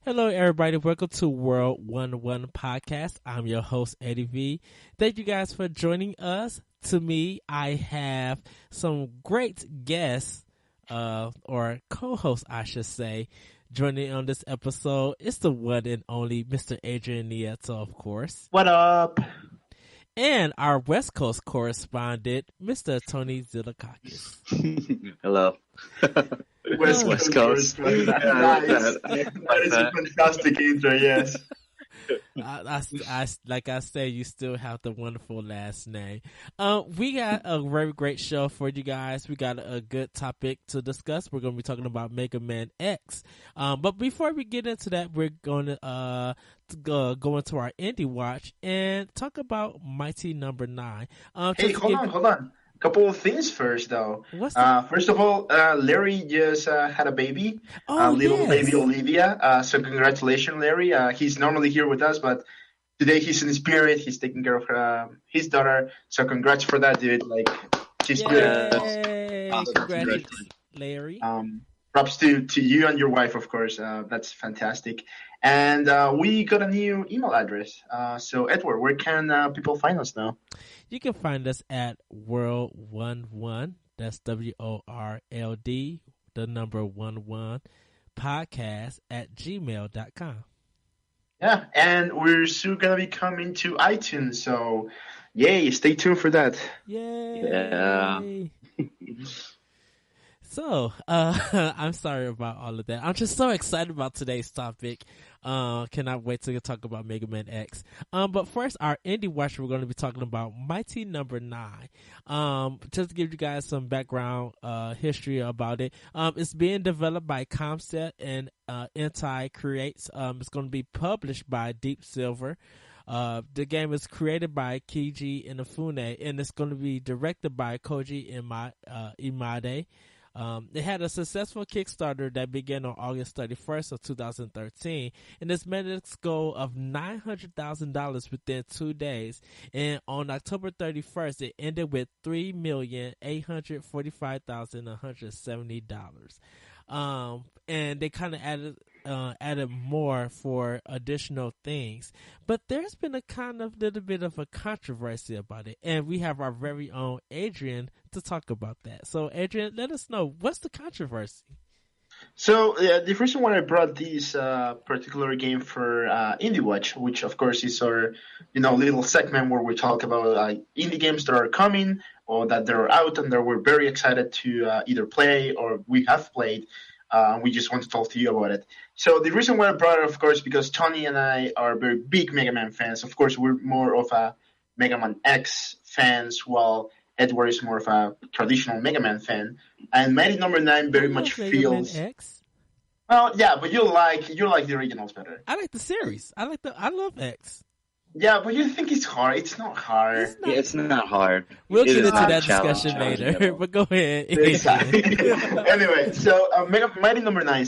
Hello, everybody. Welcome to World 101 Podcast. I'm your host, Eddie V. Thank you guys for joining us. To me, I have some great guests, or co-hosts, I should say, joining on this episode. It's the one and only Mr. Adrian Nieto, of course. What up? And our West Coast correspondent, Mr. Tony Zilakakis. Hello. West Coast. Nice. That is a fantastic intro, yes. Like I said, you still have the wonderful last name. We got a very great show for you guys. We got a good topic to discuss. We're going to be talking about Mega Man X. But before we get into that, we're going to go into our indie watch and talk about Mighty Number 9. Hey, hold on. Couple of things first, though. First of all, Larry just had a baby, baby Olivia. So congratulations, Larry. He's normally here with us, but today he's in spirit. He's taking care of his daughter. So congrats for that, dude. Like, she's good. Congratulations, Larry. Props to you and your wife, of course. That's fantastic. And we got a new email address. So, Edward, where can people find us now? You can find us at World11, that's WORLD, the number 11, podcast at gmail.com. Yeah, and we're soon going to be coming to iTunes, so yay, stay tuned for that. Yay! Yeah. So, I'm sorry about all of that. I'm just so excited about today's topic. Cannot wait to talk about Mega Man X. But first, our indie watch, we're going to be talking about Mighty Number 9. Just to give you guys some background history about it. It's being developed by Comset and Entai Creates. It's going to be published by Deep Silver. The game is created by Keiji Inafune, and it's going to be directed by Koji Imade. It had a successful Kickstarter that began on August 31st of 2013, and it's met its goal of $900,000 within 2 days. And on October 31st, it ended with $3,845,170. And they kind of added more for additional things, but there's been a kind of little bit of a controversy about it, and we have our very own Adrian to talk about that. So, Adrian, let us know, what's the controversy? So the reason why I brought this particular game for Indie Watch, which of course is our little segment where we talk about indie games that are coming or that they're out and that we're very excited to either play or we have played. We just want to talk to you about it. So the reason why I brought it, of course, because Tony and I are very big Mega Man fans. Of course, we're more of a Mega Man X fans, while Edward is more of a traditional Mega Man fan. And Mighty Number 9 very much feels. Mega Man X? Well, yeah, but you like the originals better. I like the series. I love X. Yeah, but you think it's hard. It's not hard. It's not hard. We'll get into that discussion later, but go ahead. Exactly. Anyway, so Mighty Number 9,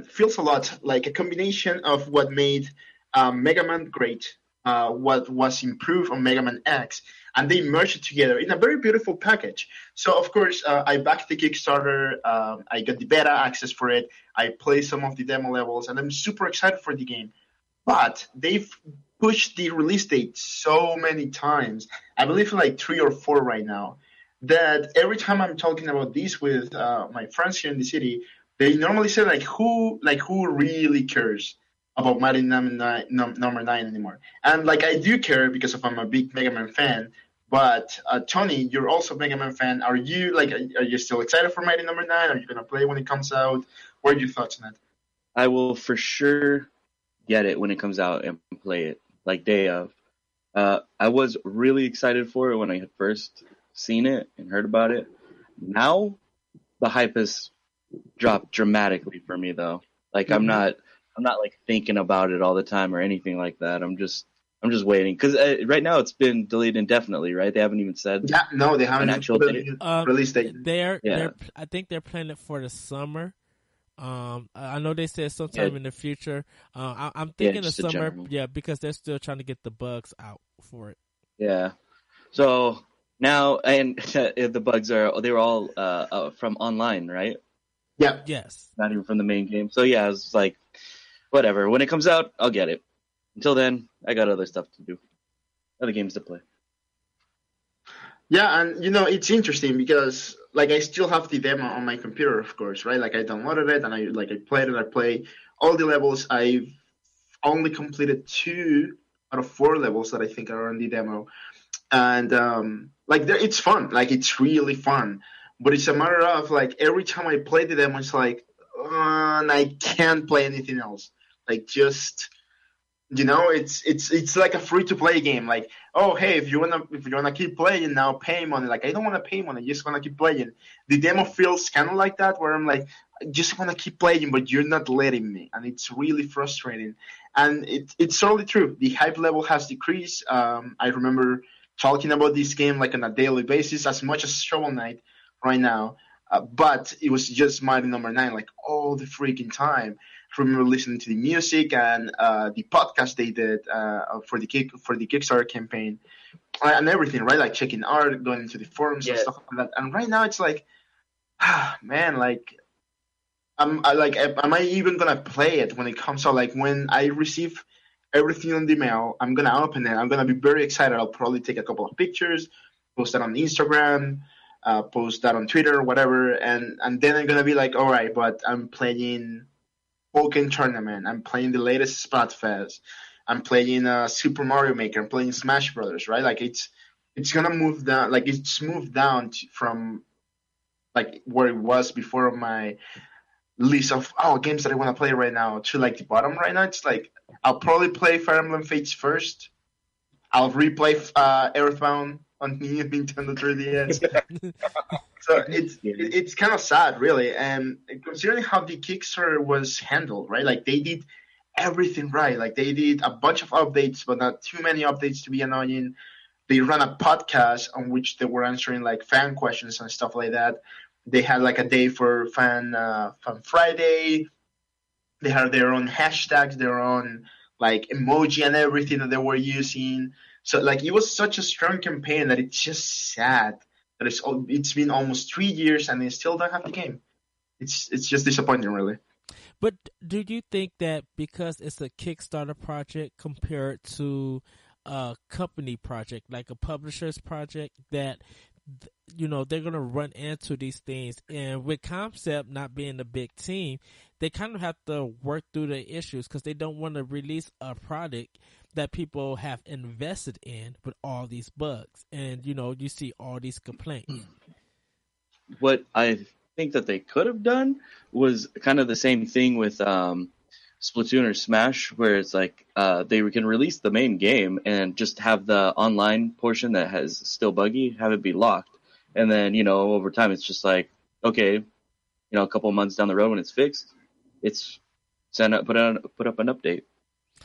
feels a lot like a combination of what made Mega Man great, what was improved on Mega Man X, and they merged it together in a very beautiful package. So, of course, I backed the Kickstarter. I got the beta access for it. I played some of the demo levels, and I'm super excited for the game. But they've pushed the release date so many times, I believe like 3 or 4 right now, that every time I'm talking about this with my friends here in the city, they normally say who really cares about Mighty Number 9 anymore? And I do care because I'm a big Mega Man fan. But Tony, you're also a Mega Man fan. Are you are you still excited for Mighty Number 9? Are you gonna play when it comes out? What are your thoughts on that? I will for sure get it when it comes out and play it. Day of. I was really excited for it when I had first seen it and heard about it. Now, the hype has dropped dramatically for me, though. I'm not thinking about it all the time or anything like that. I'm just waiting because right now it's been delayed indefinitely, right? They haven't even said. Yeah, no, they haven't an actual date. Release date. I think they're planning it for the summer. I know they said sometime in the future. I'm thinking of summer, because they're still trying to get the bugs out for it. Yeah. So now, and the bugs they were all from online, right? Yeah. Yes. Not even from the main game. So yeah, it's Whatever. When it comes out, I'll get it. Until then, I got other stuff to do, other games to play. Yeah, and it's interesting because like I still have the demo on my computer, of course, right? Like I downloaded it and I played it. I play all the levels. I've only completed 2 out of 4 levels that I think are on the demo, and like it's fun. Like it's really fun, but it's a matter of like every time I play the demo, it's like, and I can't play anything else. Like just it's like a free to play game. Like, oh hey, if you wanna keep playing now, pay money. Like I don't wanna pay money, I just wanna keep playing. The demo feels kind of like that, where I'm like, I just wanna keep playing, but you're not letting me, and it's really frustrating. And it's totally true. The hype level has decreased. I remember talking about this game like on a daily basis, as much as Shovel Knight right now. But it was just Mighty Number Nine, like all the freaking time. I remember listening to the music and the podcast they did for the Kickstarter campaign and everything, right? Like checking art, going into the forums and Yeah. stuff like that. And right now it's like, man, like am I even gonna play it when it comes out? Like when I receive everything on the mail, I'm gonna open it. I'm gonna be very excited. I'll probably take a couple of pictures, post that on Instagram, post that on Twitter, whatever, and then I'm gonna be like, all right, but I'm playing Pokken Tournament. I'm playing the latest Splatfest. I'm playing Super Mario Maker. I'm playing Smash Brothers. Right? Like it's gonna move down. Like it's moved down from like where it was before my list of games that I want to play right now to like the bottom right now. It's like I'll probably play Fire Emblem Fates first. I'll replay Earthbound on the Nintendo 3DS. So it's kind of sad, really, and considering how the Kickstarter was handled, right? Like they did everything right. Like they did a bunch of updates, but not too many updates to be annoying. They ran a podcast on which they were answering like fan questions and stuff like that. They had like a day for Fan Friday. They had their own hashtags, their own like emoji and everything that they were using. So like it was such a strong campaign that it's just sad that it's been almost 3 years and they still don't have the game. It's just disappointing, really. But do you think that because it's a Kickstarter project compared to a company project, like a publisher's project, that they're gonna run into these things, and with Concept not being a big team, they kind of have to work through the issues because they don't want to release a product that people have invested in with all these bugs, and you see all these complaints. What I think that they could have done was kind of the same thing with Splatoon or Smash, where it's like they can release the main game and just have the online portion that has still buggy, have it be locked, and then over time it's just like, okay, a couple of months down the road when it's fixed, it's put up an update.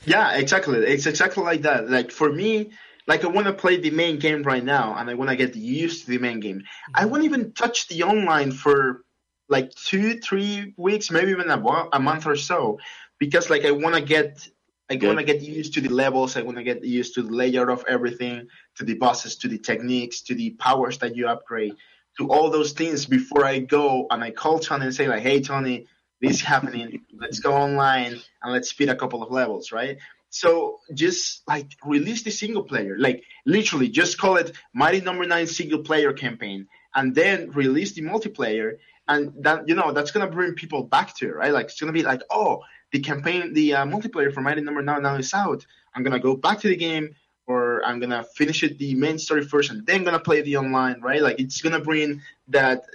Yeah, exactly. It's exactly like that. Like for me, like I want to play the main game right now, and I want to get used to the main game. I won't even touch the online for like 2-3 weeks, maybe even a month or so, because like I want to get used to the levels. I want to get used to the layout of everything, to the bosses, to the techniques, to the powers that you upgrade, to all those things before I go and I call Tony and say like, hey Tony, this is happening. Let's go online and let's speed a couple of levels, right? So just like release the single player, like literally just call it Mighty Number Nine single player campaign, and then release the multiplayer, and that that's gonna bring people back to it, right? Like it's gonna be like, oh, the campaign, the multiplayer for Mighty Number Nine now is out. I'm gonna go back to the game, or I'm gonna finish it the main story first, and then gonna play the online, right? Like it's gonna bring that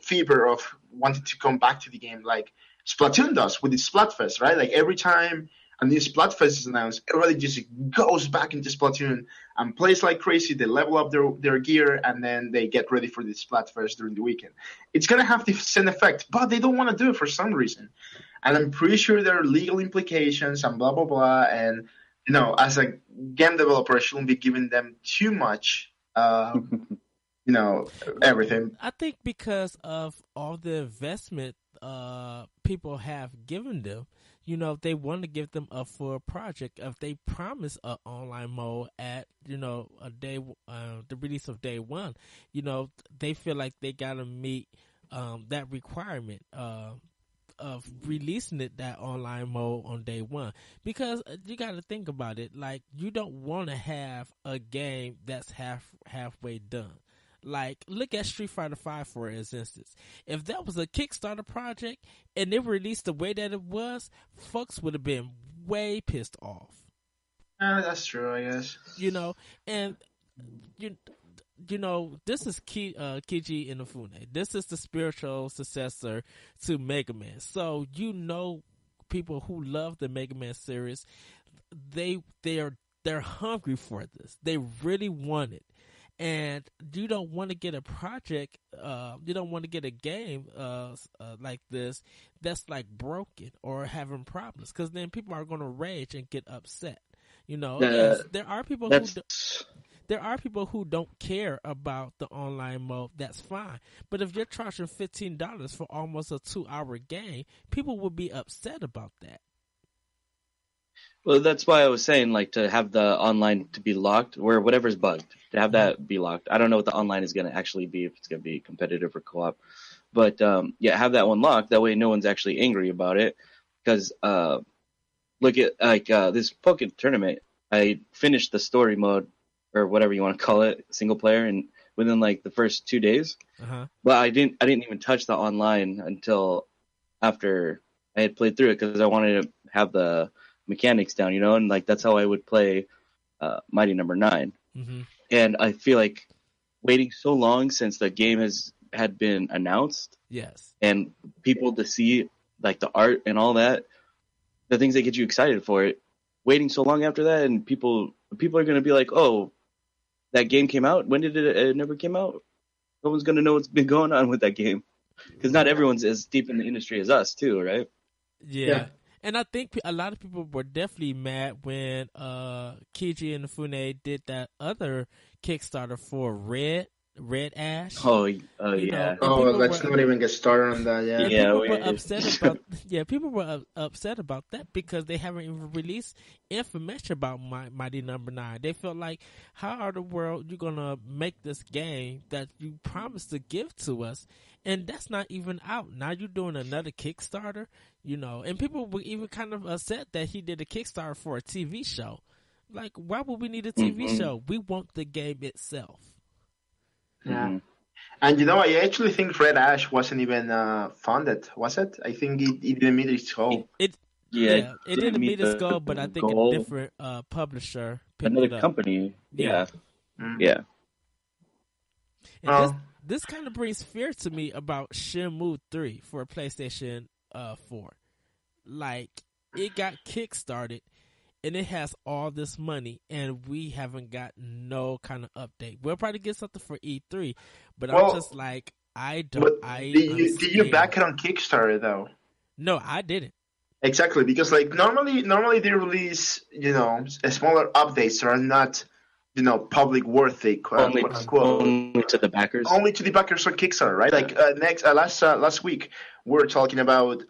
fever of wanting to come back to the game, like Splatoon does with its Splatfest, right? Like every time a new Splatfest is announced, everybody just goes back into Splatoon and plays like crazy. They level up their gear, and then they get ready for the Splatfest during the weekend. It's gonna have the same effect, but they don't want to do it for some reason, and I'm pretty sure there are legal implications and blah blah blah. And as a game developer, I shouldn't be giving them too much. Everything. I think because of all the investment people have given them, they want to give them a full project. If they promise an online mode at a day, the release of day one, they feel like they gotta meet that requirement. of releasing it that online mode on day one, because you got to think about it. Like, you don't want to have a game that's halfway done. Like, look at Street Fighter V for instance. If that was a Kickstarter project and it released the way that it was, folks would have been way pissed off. That's true, I guess. You know, and you know, this is Keiji Inafune. This is the spiritual successor to Mega Man. So, you know, people who love the Mega Man series, they're hungry for this. They really want it. And you don't want to get a project, you don't want to get a game like this that's like broken or having problems, because then people are going to rage and get upset. You know, yes, there are people who don't care about the online mode. That's fine. But if you're charging $15 for almost a 2-hour game, people will be upset about that. Well, that's why I was saying, like, to have the online to be locked, or whatever's bugged, to have that be locked. I don't know what the online is going to actually be, if it's going to be competitive or co-op. But, yeah, have that one locked. That way no one's actually angry about it. Because, look at, like, this Pokken tournament. I finished the story mode, or whatever you want to call it, single player, and within, like, the first 2 days. But I didn't even touch the online until after I had played through it, because I wanted to have the mechanics down, you know, and like that's how I would play Mighty Number 9. And I feel like waiting so long since the game had been announced, yes, and people to see like the art and all that, the things that get you excited for it, waiting so long after that, and people are going to be like, oh, that game came out, when did it never came out? No one's going to know what's been going on with that game, because not everyone's as deep in the industry as us too, right? Yeah. And I think a lot of people were definitely mad when Keiji Inafune did that other Kickstarter for Red Ash. Oh yeah. Let's not even get started on that. Yeah. People were upset about. Yeah, people were upset about that because they haven't even released information about Mighty Number 9. They felt like, how are the world you gonna make this game that you promised to give to us, and that's not even out? Now you're doing another Kickstarter, you know. And people were even kind of upset that he did a Kickstarter for a TV show. Like, why would we need a TV show? We want the game itself. Yeah. And you know, I actually think Red Ash wasn't even funded, was it? I think it didn't meet its goal. It didn't meet its goal, but I think goal. A different publisher picked another it up. Company. Yeah. And this kind of brings fear to me about Shenmue 3 for PlayStation 4. Like, it got kickstarted, and it has all this money, and we haven't got no kind of update. We'll probably get something for E3, but I'm just like, did you back it on Kickstarter though? No, I didn't. Exactly, because like normally they release, you know, smaller updates that are not, you know, public worthy, quote unquote. Only to the backers. Only to the backers on Kickstarter, right? Like last week we were talking about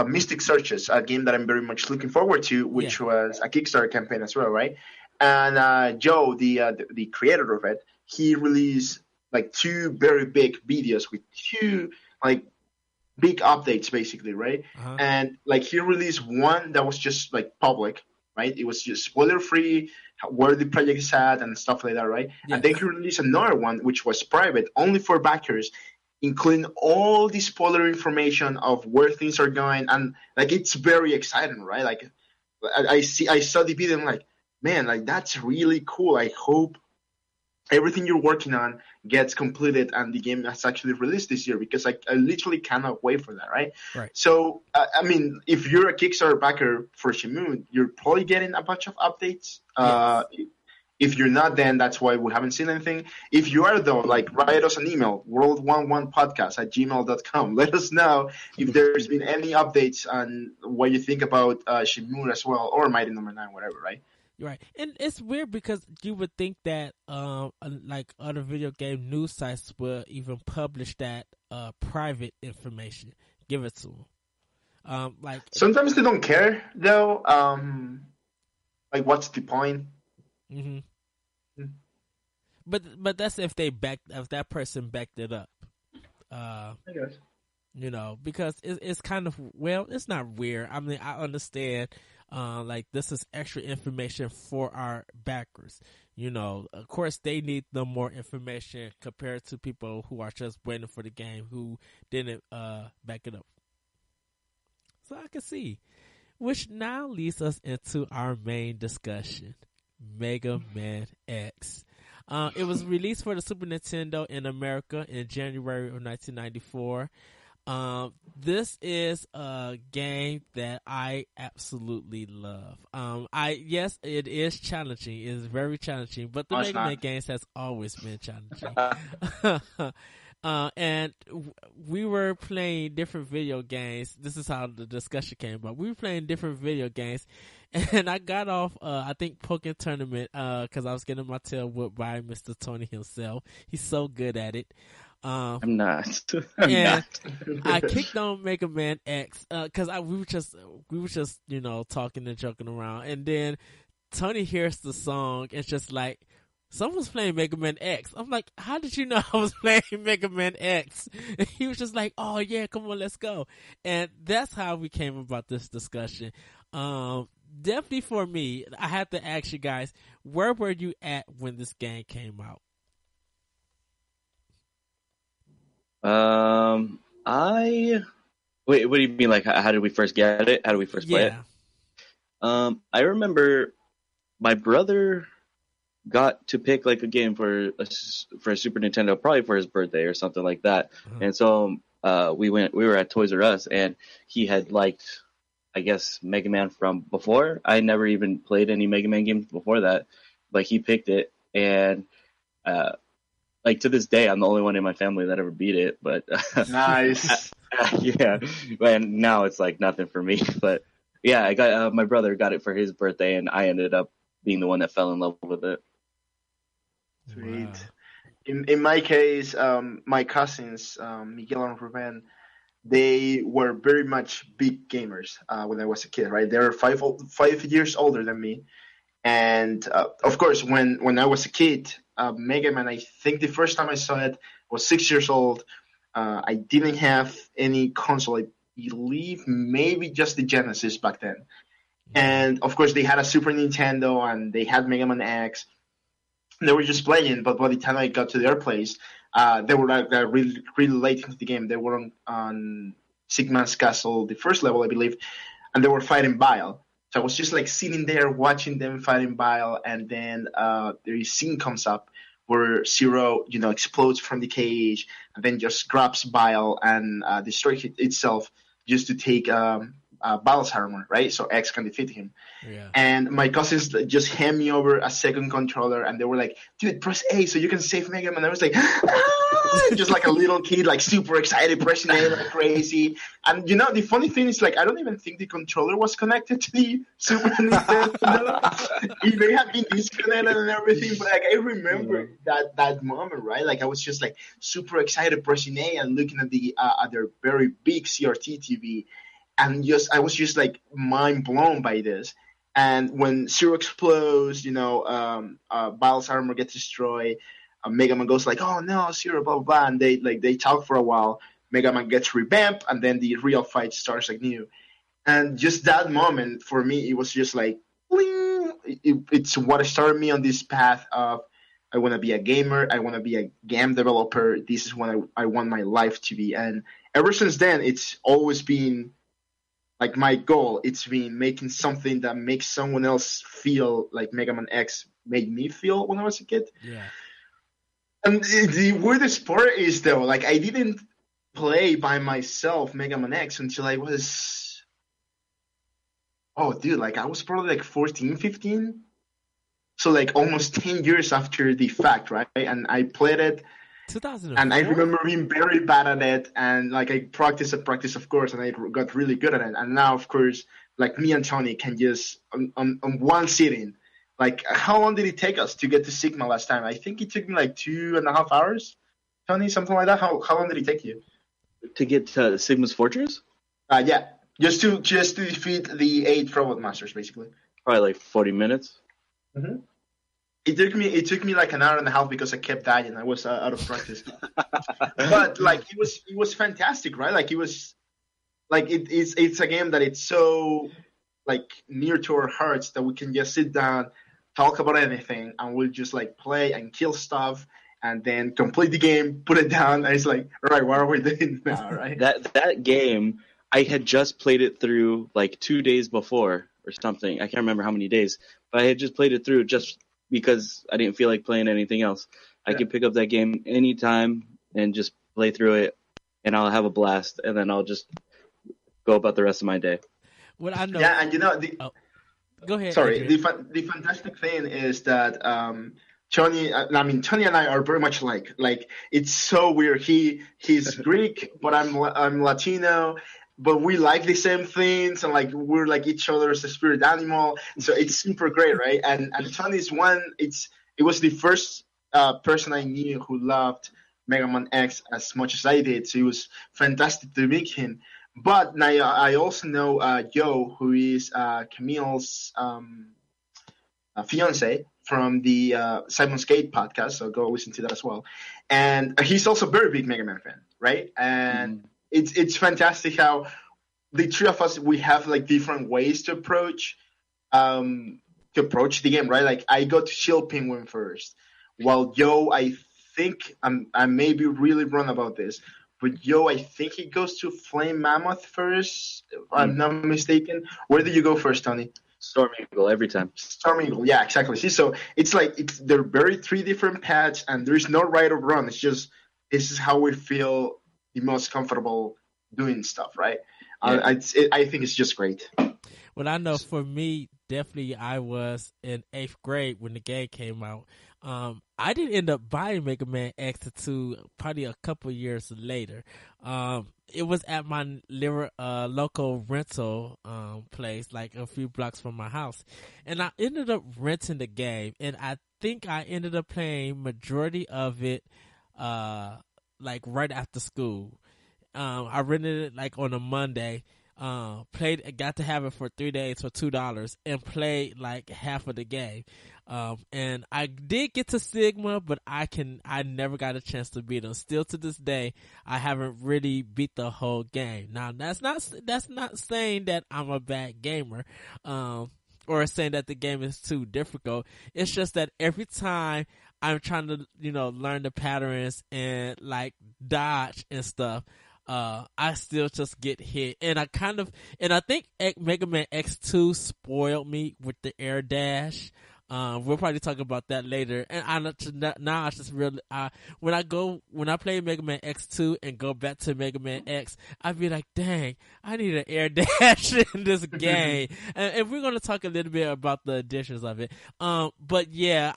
Mystic Searches, a game that I'm very much looking forward to, which was a Kickstarter campaign as well, right? And Joe, the creator of it, he released like 2 very big videos with 2 like big updates, basically, right? And like he released one that was just like public, right? It was just spoiler free, where the project is at and stuff like that, right? And then he released another one which was private, only for backers, including all the spoiler information of where things are going, and like it's very exciting, right? Like I saw the video and I'm like, man, like that's really cool. I hope everything you're working on gets completed and the game is actually released this year, because I literally cannot wait for that, right? So I mean, if you're a Kickstarter backer for Shenmue, you're probably getting a bunch of updates. If you're not, then that's why we haven't seen anything. If you are, though, like, write us an email, world11podcast@gmail.com. Let us know if there's been any updates on what you think about Shenmue as well, or Mighty Number 9, whatever, right? Right. And it's weird because you would think that like other video game news sites will even publish that private information, give it to them. Like sometimes they don't care, though. Like, what's the point? But that's if that person backed it up. I guess. because it's kind of, well, it's not weird. I mean, I understand, like this is extra information for our backers. Of course they need the more information compared to people who are just waiting for the game who didn't back it up. So I can see, which now leads us into our main discussion, Mega Man X. It was released for the Super Nintendo in America in January of 1994. This is a game that I absolutely love. Yes, it is challenging. It is very challenging, but the Mega Man games has always been challenging. And we were playing different video games. This is how the discussion came about. We were playing different video games, and I got off, I think, Pokken Tournament, cause I was getting my tail whooped by Mr. Tony himself. He's so good at it. I'm not. I kicked on Mega Man X, cause we were just, talking and joking around. And then Tony hears the song. It's just like, someone's playing Mega Man X. I'm like, how did you know I was playing Mega Man X? And he was just like, oh yeah, come on, let's go. And that's how we came about this discussion. Definitely for me, I had to ask you guys, where were you at when this game came out? Wait, what do you mean? Like, how did we first get it? How did we first play it? I remember my brother got to pick like a game for a Super Nintendo, probably for his birthday or something like that. Mm-hmm. And so, we were at Toys R Us, and he had liked, I guess, Mega Man from before. I never even played any Mega Man games before that, but he picked it, and, like to this day, I'm the only one in my family that ever beat it, but nice. Yeah. And now it's like nothing for me, but yeah, I got, my brother got it for his birthday, and I ended up being the one that fell in love with it. Sweet. Wow. In my case, my cousins, Miguel and Ruben, they were very much big gamers when I was a kid, right? They were 5 years older than me. And of course, when I was a kid, Mega Man, I think the first time I saw it, I was 6 years old. I didn't have any console. I believe maybe just the Genesis back then. And of course, they had a Super Nintendo and they had Mega Man X. They were just playing, but by the time I got to their place, they were like really, really late into the game. They were on Sigma's Castle, the first level, I believe, and they were fighting Bile. So I was just like sitting there watching them fighting Bile, and then the scene comes up where Zero, explodes from the cage and then just grabs Bile and destroys it itself just to take Bile's armor, right? So X can defeat him. Yeah. And my cousins just hand me over a second controller, and they were like, dude, press A so you can save Mega Man. And I was like, just like a little kid, like super excited, pressing A like crazy. And the funny thing is, like, I don't even think the controller was connected to the Super Nintendo. It may have been disconnected and everything, but like I remember that moment, right? Like I was just like super excited, pressing A and looking at at their very big CRT TV. And I was just like mind blown by this. And when Zero explodes, Bile's armor gets destroyed. Mega Man goes like, "Oh no, Zero!" Blah blah blah. And they talk for a while. Mega Man gets revamped, and then the real fight starts like new. And just that moment for me, it was just like, bling! It's what started me on this path of I want to be a gamer. I want to be a game developer. This is what I want my life to be. And ever since then, it's always been like my goal. It's been making something that makes someone else feel like Mega Man X made me feel when I was a kid. Yeah. And the weirdest part is, though, like I didn't play by myself Mega Man X until I was, I was probably like 14, 15. So like almost 10 years after the fact, right? And I played it. 2004? And I remember being very bad at it, and like I practiced, of course, and I got really good at it. And now, of course, like me and Tony can just on one sitting. Like, how long did it take us to get to Sigma last time? I think it took me like 2.5 hours, Tony, something like that. How long did it take you to get to Sigma's Fortress? Yeah, just to defeat the 8 Robot Masters, basically. Probably like 40 minutes. Mm-hmm. it took me like an hour and a half because I kept dying. I was out of practice. But like it was fantastic, right? Like it was like it's a game that it's so like near to our hearts that we can just sit down, talk about anything, and we'll just like play and kill stuff, and then complete the game, put it down, and it's like, all right, what are we doing now, right? That game, I had just played it through like 2 days before or something. I can't remember how many days, but I had just played it through just because I didn't feel like playing anything else. I could pick up that game anytime and just play through it, and I'll have a blast, and then I'll just go about the rest of my day. What I know. Yeah, and the Go ahead. sorry, Adrian. the fantastic thing is that Tony and I are very much alike. Like it's so weird. He's Greek, but I'm Latino, but we like the same things, and like we're like each other's spirit animal. So it's super great, right? And Tony's one. It was the first person I knew who loved Mega Man X as much as I did. So it was fantastic to meet him. But now I also know Joe, who is Camille's fiance from the Simon's Gate podcast. So go listen to that as well. And he's also a very big Mega Man fan, right? And it's fantastic how the three of us, we have like different ways to approach the game, right? Like I got to Shield Penguin first, while Joe, I think I may be really wrong about this, but Joe, I think he goes to Flame Mammoth first, if I'm not mistaken. Where did you go first, Tony? Storm Eagle every time. Storm Eagle, yeah, exactly. See, so it's like they're very three different paths, and there's no right or wrong. It's just this is how we feel the most comfortable doing stuff, right? Yeah. I think it's just great. Well, I know for me, definitely I was in 8th grade when the game came out. I didn't end up buying Mega Man X2 probably a couple years later. It was at my local rental place, like a few blocks from my house. And I ended up renting the game, and I think I ended up playing majority of it like right after school. I rented it like on a Monday. Got to have it for 3 days for $2 and played like half of the game. And I did get to Sigma, but I never got a chance to beat them. Still to this day, I haven't really beat the whole game. Now that's not saying that I'm a bad gamer, or saying that the game is too difficult. It's just that every time I'm trying to, learn the patterns and like dodge and stuff, I still just get hit. And I think Mega Man X2 spoiled me with the air dash. We'll probably talk about that later. And I just really, when I play Mega Man X2 and go back to Mega Man X, I'd be like, dang, I need an air dash in this game. And we're going to talk a little bit about the additions of it. But yeah,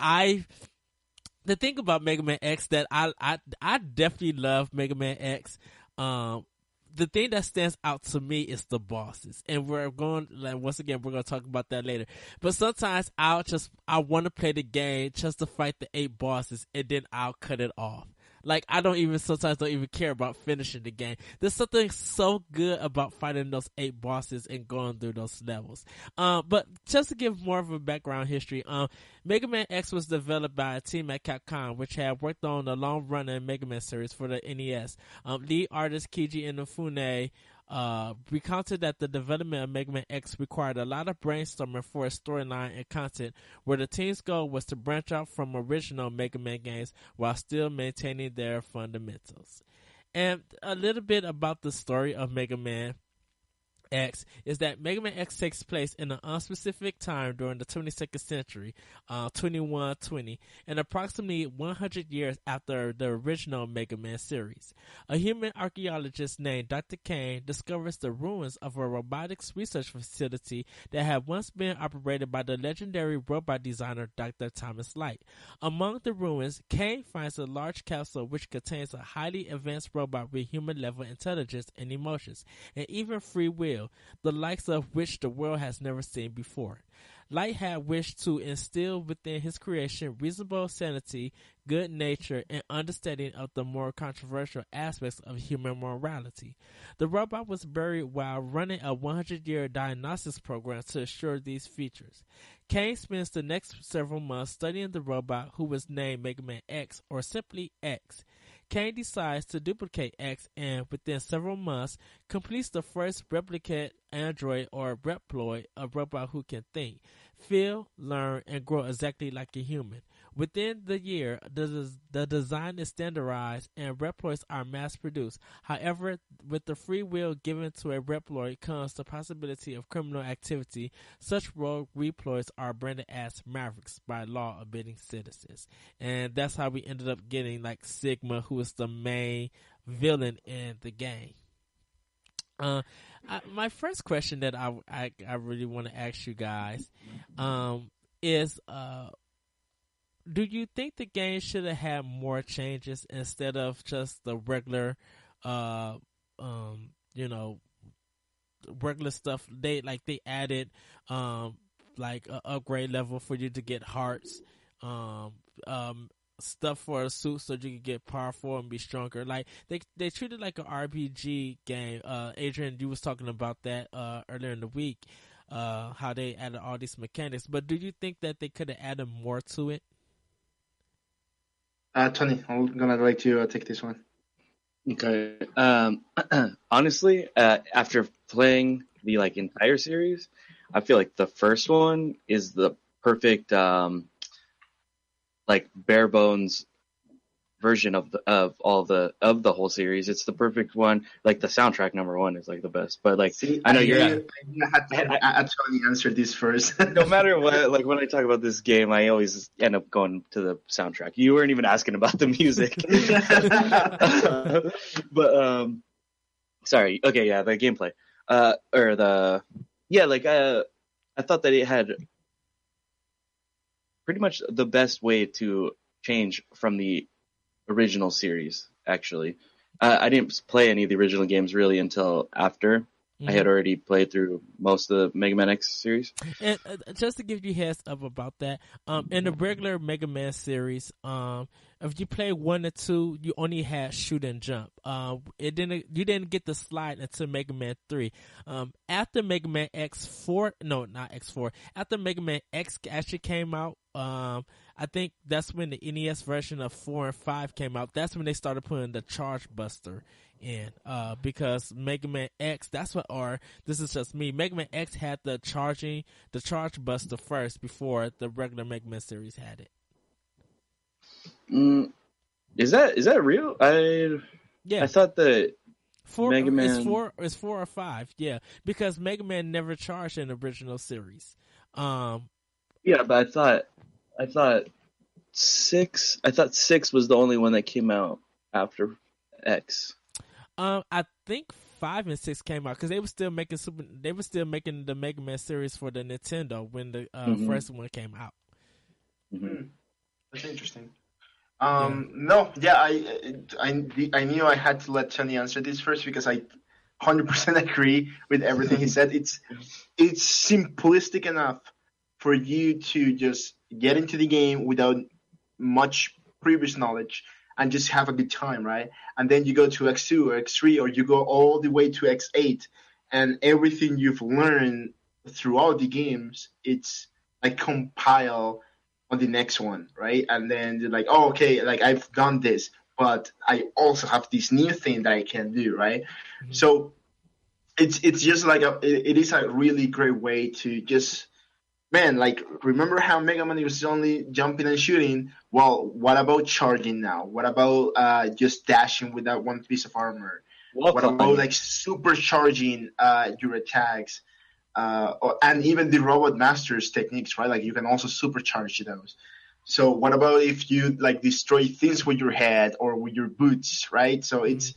the thing about Mega Man X that I definitely love Mega Man X. The thing that stands out to me is the bosses, and once again, we're going to talk about that later. But sometimes I want to play the game just to fight the 8 bosses, and then I'll cut it off. Like, sometimes don't even care about finishing the game. There's something so good about fighting those 8 bosses and going through those levels. But just to give more of a background history, Mega Man X was developed by a team at Capcom, which had worked on the long-running Mega Man series for the NES. Lead artist Keiji Inafune recounted that the development of Mega Man X required a lot of brainstorming for a storyline and content, where the team's goal was to branch out from original Mega Man games while still maintaining their fundamentals. And a little bit about the story of Mega Man X is that Mega Man X takes place in an unspecific time during the 22nd century, 2120, and approximately 100 years after the original Mega Man series. A human archaeologist named Dr. Kane discovers the ruins of a robotics research facility that had once been operated by the legendary robot designer Dr. Thomas Light. Among the ruins, Kane finds a large capsule which contains a highly advanced robot with human-level intelligence and emotions, and even free will, the likes of which the world has never seen before. Light had wished to instill within his creation reasonable sanity, good nature, and understanding of the more controversial aspects of human morality. The robot was buried while running a 100-year diagnostics program to assure these features. Kane spends the next several months studying the robot, who was named Mega Man X, or simply X. Kane decides to duplicate X and, within several months, completes the first replicate android or Reploid, a robot who can think, feel, learn, and grow exactly like a human. Within the year, the design is standardized and Reploids are mass-produced. However, with the free will given to a Reploid comes the possibility of criminal activity. Such rogue Reploids are branded as Mavericks by law-abiding citizens. And that's how we ended up getting like Sigma, who is the main villain in the game. My first question that I really want to ask you guys is do you think the game should have had more changes instead of just the regular regular stuff? They added like an upgrade level for you to get hearts, stuff for a suit so you can get powerful and be stronger. Like they treat it like an RPG game. Adrian, you was talking about that earlier in the week, how they added all these mechanics. But do you think that they could have added more to it? Tony, I'm gonna let you take this one. Okay. Honestly, after playing the entire series, I feel like the first one is the perfect bare bones version of the whole series. It's the perfect one. Like the soundtrack number one is like the best. But see, I know I had to actually answer this first. No matter what, when I talk about this game, I always end up going to the soundtrack. You weren't even asking about the music. But sorry. Okay, yeah, the gameplay. I thought that it had pretty much the best way to change from the original series, actually. I didn't play any of the original games really until after. I had already played through most of the Mega Man X series. And just to give you a heads up about that, in the regular Mega Man series, if you play 1 or 2, you only had shoot and jump. You didn't get the slide until Mega Man 3. After Mega Man X4, no, not X4. After Mega Man X actually came out, I think that's when the NES version of 4 and 5 came out. That's when they started putting the Charge Buster in, because Mega Man X, this is just me, Mega Man X had the Charge Buster first before the regular Mega Man series had it. Is that real? I thought that Mega Man it's 4 or 5, yeah, because Mega Man never charged in the original series. Yeah, but I thought 6 was the only one that came out after X. I think 5 and 6 came out because they were still making the Mega Man series for the Nintendo when the first one came out. Mm-hmm. That's interesting. I knew I had to let Tony answer this first because I 100% agree with everything he said. It's simplistic enough for you to just get into the game without much previous knowledge and just have a good time, right? And then you go to X2 or X3 or you go all the way to X8 and everything you've learned throughout the games, it's like compile on the next one, right? And then you're like, oh, okay, like I've done this, but I also have this new thing that I can do, right? Mm-hmm. So it's just like it is a really great way to just, man, like remember how Mega Man was only jumping and shooting? Well, what about charging now? What about just dashing with that one piece of armor? What about like supercharging your attacks? And even the Robot Master's techniques, right? Like you can also supercharge those. So what about if you like destroy things with your head or with your boots, right? So it's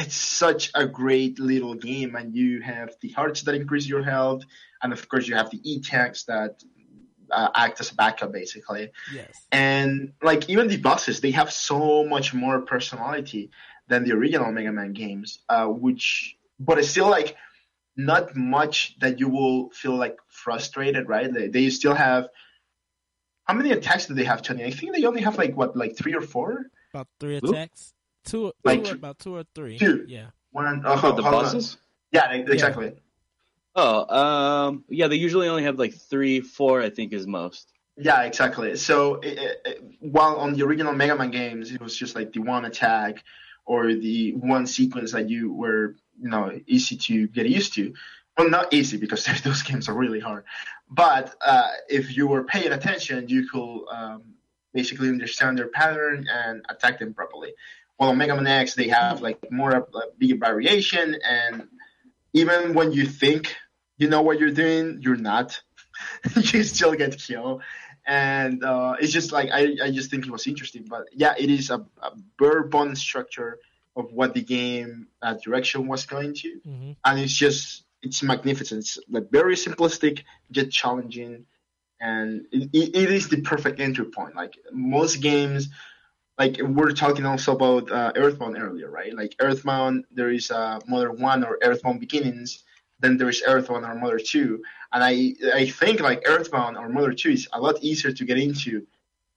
such a great little game, and you have the hearts that increase your health, and of course you have the E-tanks that act as a backup, basically. Yes. And like even the bosses, they have so much more personality than the original Mega Man games, but it's still like not much that you will feel like frustrated, right? They still have, how many attacks do they have, Tony? I think they only have like 3 or 4. About 3 Oop. attacks. Two, Like about 2 or 3. 2. Yeah. One. Oh, the bosses? Yeah, exactly. Oh, yeah, they usually only have like 3, 4, I think is most. Yeah, exactly. So while on the original Mega Man games, it was just like the one attack or the one sequence that you were, easy to get used to. Well, not easy because those games are really hard. But if you were paying attention, you could basically understand their pattern and attack them properly. While on Mega Man X, they have like more of a bigger variation, and even when you think you know what you're doing, you're not. You still get killed. And it's just like I just think it was interesting. But yeah, it is a bare bone structure of what the game direction was going to, and it's magnificent. It's like very simplistic, yet challenging, and it is the perfect entry point. Like most games, like we're talking also about Earthbound earlier, right? Like Earthbound, there is Mother 1 or Earthbound Beginnings, then there is Earthbound or Mother 2, and I think like Earthbound or Mother 2 is a lot easier to get into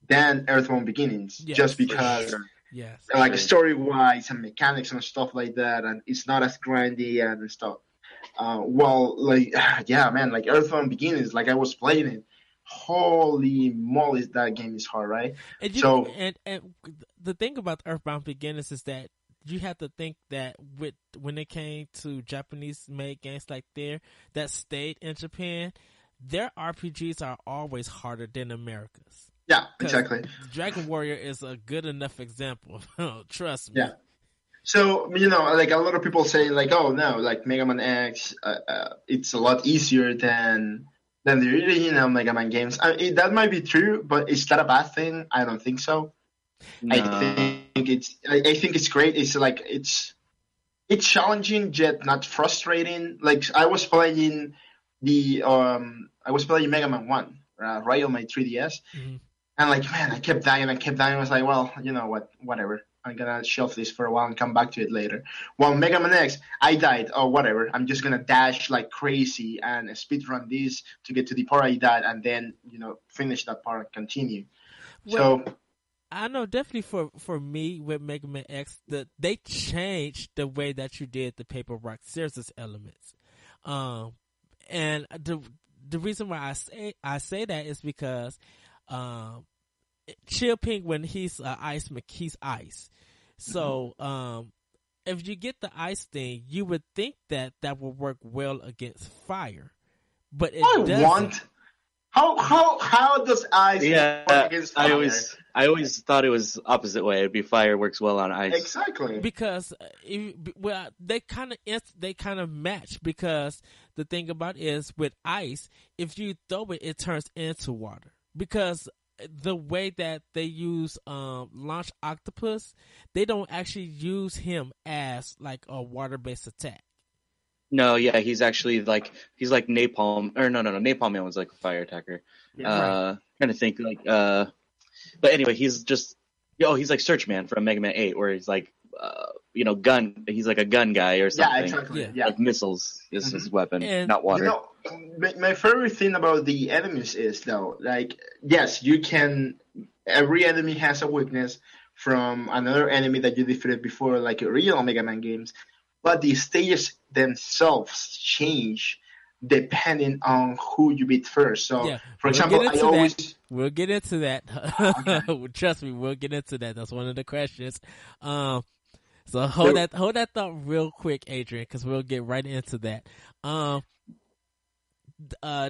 than Earthbound Beginnings, just because Sure. Yes. like story-wise and mechanics and stuff like that, and it's not as grindy and stuff. Well, like yeah, man, like Earthbound Beginnings, like I was playing it. Holy moly, that game is hard, right? And and the thing about Earthbound Beginners is that you have to think that when it came to Japanese made games like that stayed in Japan, their RPGs are always harder than America's. Yeah, exactly. Dragon Warrior is a good enough example. Trust me. Yeah. So like a lot of people say like, oh no, like Mega Man X, it's a lot easier than the original Mega Man games. That might be true, but is that a bad thing? I don't think so. No. I think it's great. It's like it's challenging yet not frustrating. Like I was playing Mega Man 1 right on my 3DS, and like man, I kept dying. I was like, well, you know what, whatever. I'm gonna shelf this for a while and come back to it later. While Mega Man X, I died. Oh, whatever. I'm just gonna dash like crazy and speedrun this to get to the part I died, and then finish that part and continue. Well, so I know definitely for me with Mega Man X, they changed the way that you did the Paper Rock Scissors elements, and the reason why I say that is because Chill Penguin, he's ice. So if you get the ice thing, you would think that would work well against fire, but it doesn't. How does ice work against fire? I always thought it was opposite way. It'd be fire works well on ice. Exactly. Because they kind of match, because the thing about it is with ice, if you throw it, it turns into water. Because the way that they use Launch Octopus, they don't actually use him as like a water-based attack. No, yeah, he's actually like Napalm, or no, Napalm Man was like a fire attacker. Yeah, trying to think but anyway, he's just he's like Search Man from Mega Man 8, where he's like gun. He's like a gun guy or something. Yeah, exactly. Yeah. Like missiles is his weapon, not water. My favorite thing about the enemies is though, like yes, you can. Every enemy has a weakness from another enemy that you defeated before, like original Mega Man games. But the stages themselves change depending on who you beat first. So, for example, we'll get into that. Okay. Trust me, we'll get into that. That's one of the questions. So hold that thought real quick, Adrian, because we'll get right into that.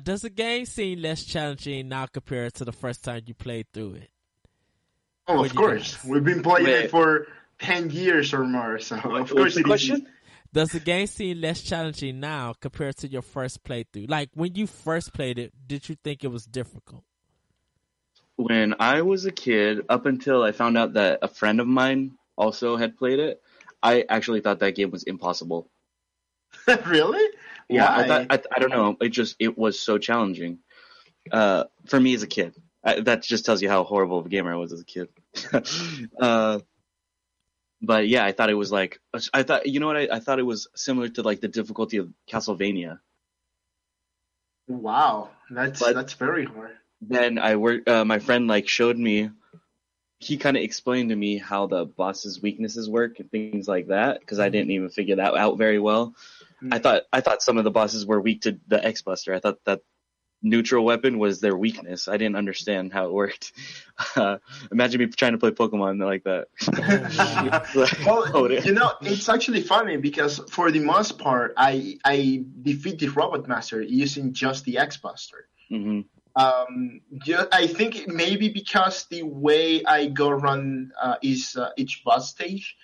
Does the game seem less challenging now compared to the first time you played through it? Oh, of course. We've been playing it for 10 years or more. So, of course, the question? Does the game seem less challenging now compared to your first playthrough? Like, when you first played it, did you think it was difficult? When I was a kid, up until I found out that a friend of mine also had played it, I actually thought that game was impossible. Really? Yeah, I don't know. It was so challenging. For me as a kid. That just tells you how horrible of a gamer I was as a kid. But yeah, I thought it was like, I thought, you know what, I thought it was similar to like the difficulty of Castlevania. Wow, But that's very hard. then my friend like showed me, he kind of explained to me how the boss's weaknesses work and things like that, because I didn't even figure that out very well. I thought some of the bosses were weak to the X Buster. I thought that neutral weapon was their weakness. I didn't understand how it worked. Imagine me trying to play Pokemon like that. Well, it's actually funny because for the most part, I defeat the Robot Master using just the X Buster. Mm-hmm. I think maybe because the way I go around is each boss stage.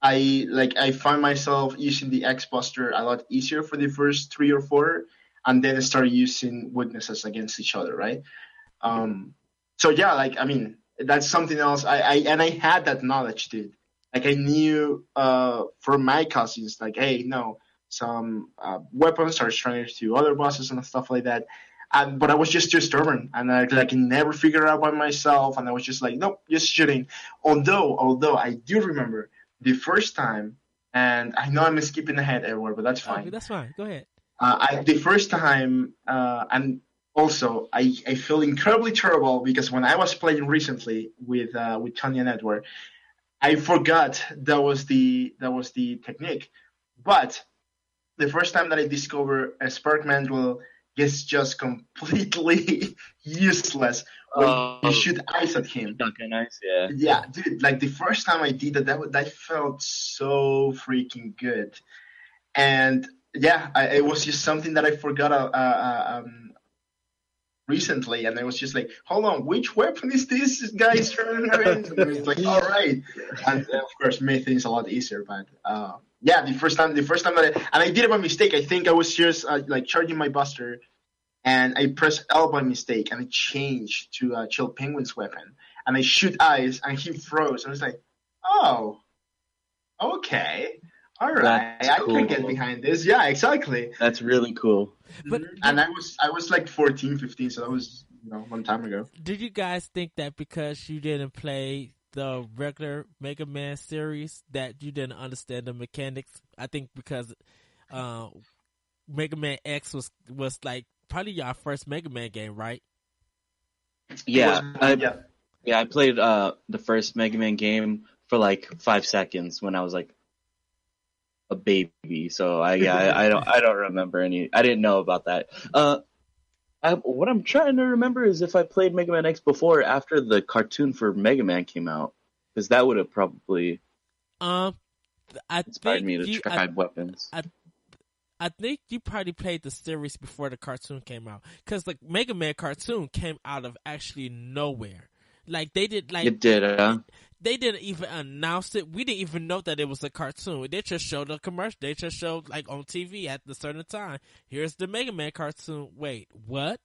I find myself using the X Buster a lot easier for the first 3 or 4, and then I start using weaknesses against each other, right? So yeah, like I mean, that's something else. I had that knowledge, dude. Like I knew from my cousins, like, hey, no, some weapons are stronger to other bosses and stuff like that. But I was just too stubborn, and I never figured it out by myself, and I was just like, nope, just shooting. Although I do remember the first time, and I know I'm skipping ahead everywhere, but that's fine. Oh, that's fine. Go ahead. The first time, and also I feel incredibly terrible because when I was playing recently with Tony and Edward, I forgot that was the technique. But the first time that I discovered a spark mandrel is just completely useless when you shoot ice at him. Dunking ice, yeah. Yeah, dude. Like the first time I did that felt so freaking good, and yeah, it was just something that I forgot recently, and I was just like, hold on, which weapon is this guy's turning around? And it's like, all right, and of course made things a lot easier. But yeah, the first time that I did it by mistake. I think I was just like charging my Buster, and I pressed L by mistake, and it changed to Chill Penguin's weapon, and I shoot ice, and he froze, and I was like, oh, okay. All right, I can get behind this. Yeah, exactly. That's really cool. But and I was like 14, 15, so that was a long time ago. Did you guys think that because you didn't play the regular Mega Man series that you didn't understand the mechanics? I think because Mega Man X was like probably your first Mega Man game, right? Yeah, I played the first Mega Man game for like 5 seconds when I was like a baby, so I don't remember any. I didn't know about that. What I'm trying to remember is if I played Mega Man X before or after the cartoon for Mega Man came out, because that would have probably inspired me to try weapons. I think you probably played the series before the cartoon came out, because the Mega Man cartoon came out of actually nowhere. Like they did, like it did. They didn't even announce it. We didn't even know that it was a cartoon. They just showed a commercial. They just showed like on TV at a certain time. Here's the Mega Man cartoon. Wait, what?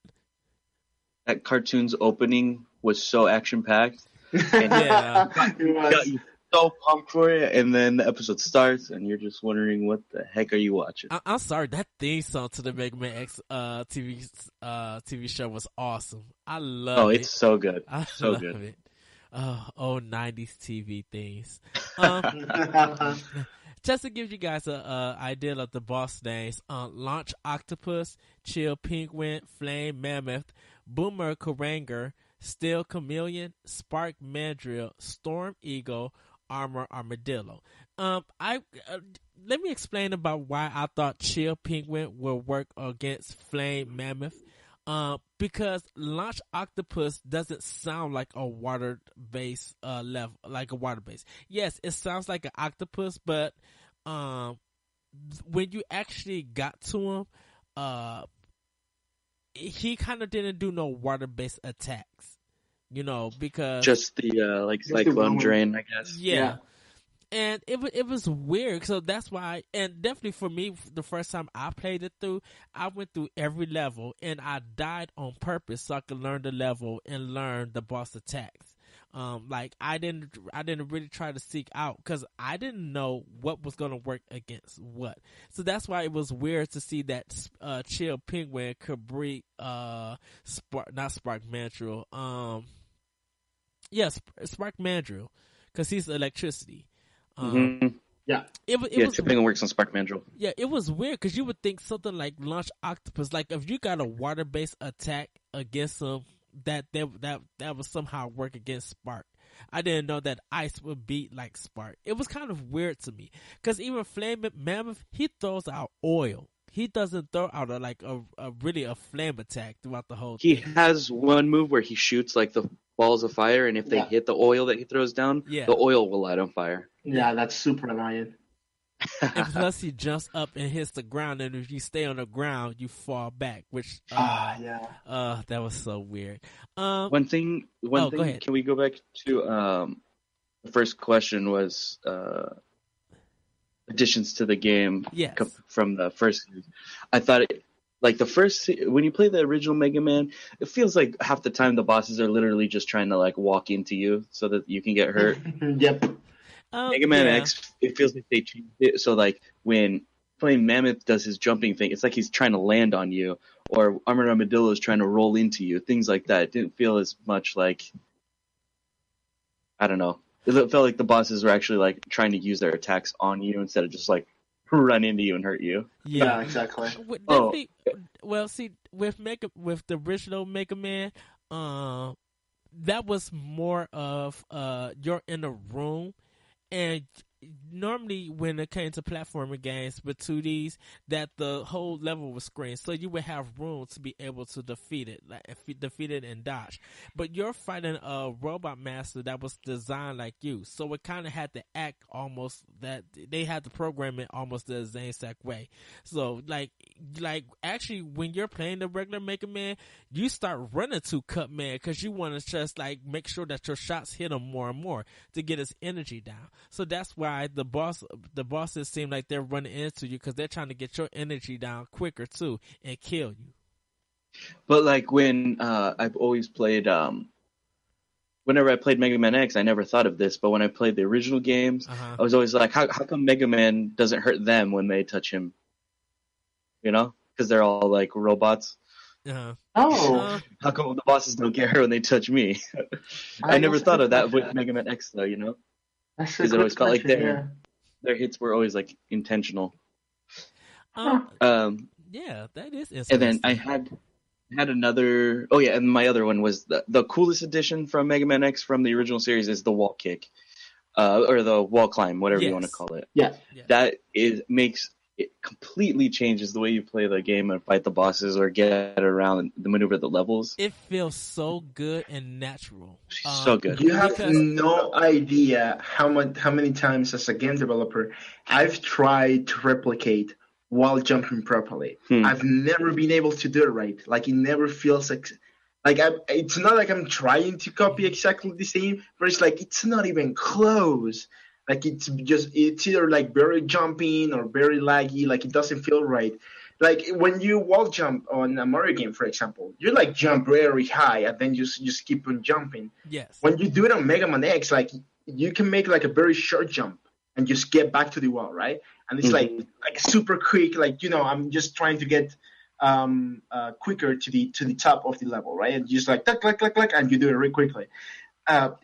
That cartoon's opening was so action packed. Yeah, it was. So pumped for it, and then the episode starts, and you're just wondering what the heck are you watching? I'm sorry, that theme song to the Mega Man X TV show was awesome. I love it. Oh, it's so good, so love good. It. Oh, 90s TV things. Just to give you guys a idea of the boss names: Launch Octopus, Chill Penguin, Flame Mammoth, Boomer Karanger, Steel Chameleon, Spark Mandrill, Storm Eagle, Armor Armadillo. Let me explain about why I thought Chill Penguin will work against Flame Mammoth. Because Launch Octopus doesn't sound like a water-based level, like a water base. Yes, it sounds like an octopus, but when you actually got to him, he kind of didn't do no water-based attacks. Because just the like cyclone drain, I guess. Yeah. And it was weird, so that's why. And definitely for me, the first time I played it through, I went through every level, and I died on purpose so I could learn the level and learn the boss attacks. Like I didn't really try to seek out because I didn't know what was gonna work against what. So that's why it was weird to see that Chill Penguin could break not Spark Mandrill. Spark Mandrill, because he's electricity. Yeah. It was tipping works on Spark Mandrill. Yeah, it was weird because you would think something like Launch Octopus, like if you got a water-based attack against them, that would somehow work against Spark. I didn't know that Ice would beat like Spark. It was kind of weird to me because even Flame Mammoth, he throws out oil. He doesn't throw out a really flame attack throughout the whole He thing. has one move where he shoots like the balls of fire, and if they hit the oil that he throws down, the oil will light on fire. Yeah, that's super annoying. And plus, he jumps up and hits the ground, and if you stay on the ground, you fall back. Which that was so weird. One thing. Go ahead. Can we go back to the first question? Was additions to the game from the first? I thought like the first when you play the original Mega Man, it feels like half the time the bosses are literally just trying to like walk into you so that you can get hurt. Yep. Mega Man X, it feels like they changed it. So like when Flame Mammoth does his jumping thing, it's like he's trying to land on you, or Armored Armadillo is trying to roll into you, things like that. It didn't feel as much like, I don't know. It felt like the bosses were actually like trying to use their attacks on you instead of just like run into you and hurt you. Yeah, exactly. Well, see, with the original Mega Man, that was more of you're in a room. And normally when it came to platforming games with 2Ds, that the whole level was screened, so you would have room to be able to defeat it and dodge. But you're fighting a robot master that was designed like you, so it kind of had to act almost that they had to program it almost the same exact way. So like actually when you're playing the regular Mega Man, you start running to Cut Man because you want to just like make sure that your shots hit him more and more to get his energy down. So that's why the bosses seem like they're running into you because they're trying to get your energy down quicker too and kill you. But like when I've always played, whenever I played Mega Man X, I never thought of this. But when I played the original games, I was always like, how come Mega Man doesn't hurt them when they touch him? You know, because they're all like robots. Oh, how come the bosses don't get hurt when they touch me? I never thought of that with Mega Man X though. You know. Because it always felt like their hits were always like intentional. Yeah, that is interesting. And then I had another. Oh yeah, and my other one was the coolest addition from Mega Man X from the original series is the wall kick, or the wall climb, whatever you want to call it. Yeah, that makes it completely changes the way you play the game and fight the bosses or get around the maneuver the levels. It feels so good and natural. So good. You have no idea how many times as a game developer I've tried to replicate while jumping properly. I've never been able to do it right. Like it never feels like it's not like I'm trying to copy exactly the same, but it's like it's not even close. Like it's either like very jumping or very laggy. Like it doesn't feel right. Like when you wall jump on a Mario game, for example, you like jump very high and then you just keep on jumping. Yes. When you do it on Mega Man X, like you can make like a very short jump and just get back to the wall, right? And it's like super quick. Like I'm just trying to get quicker to the top of the level, right? And just like click, and you do it really quickly.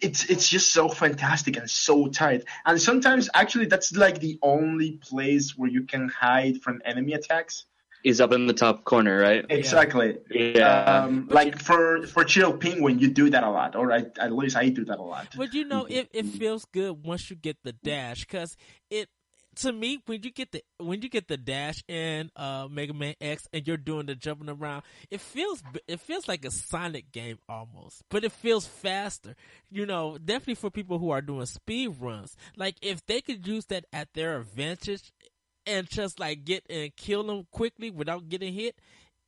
It's just so fantastic and so tight. And sometimes actually that's like the only place where you can hide from enemy attacks. Is up in the top corner, right? Exactly. Yeah. Like for Chill Penguin, you do that a lot, or at least I do that a lot. But it feels good once you get the dash, because to me, when you get the dash in Mega Man X and you're doing the jumping around, it feels like a Sonic game almost, but it feels faster. Definitely for people who are doing speed runs. Like if they could use that at their advantage and just like get and kill them quickly without getting hit,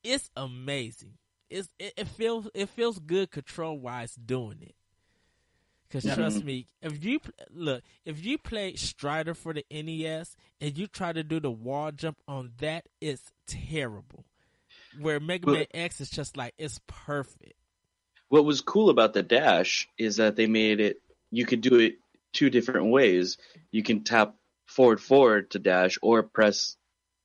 it's amazing. It feels good control wise doing it. Because trust me, if you play Strider for the NES and you try to do the wall jump on that, it's terrible. Where Mega Man X is just like, it's perfect. What was cool about the dash is that they made it, you could do it two different ways. You can tap forward to dash or press,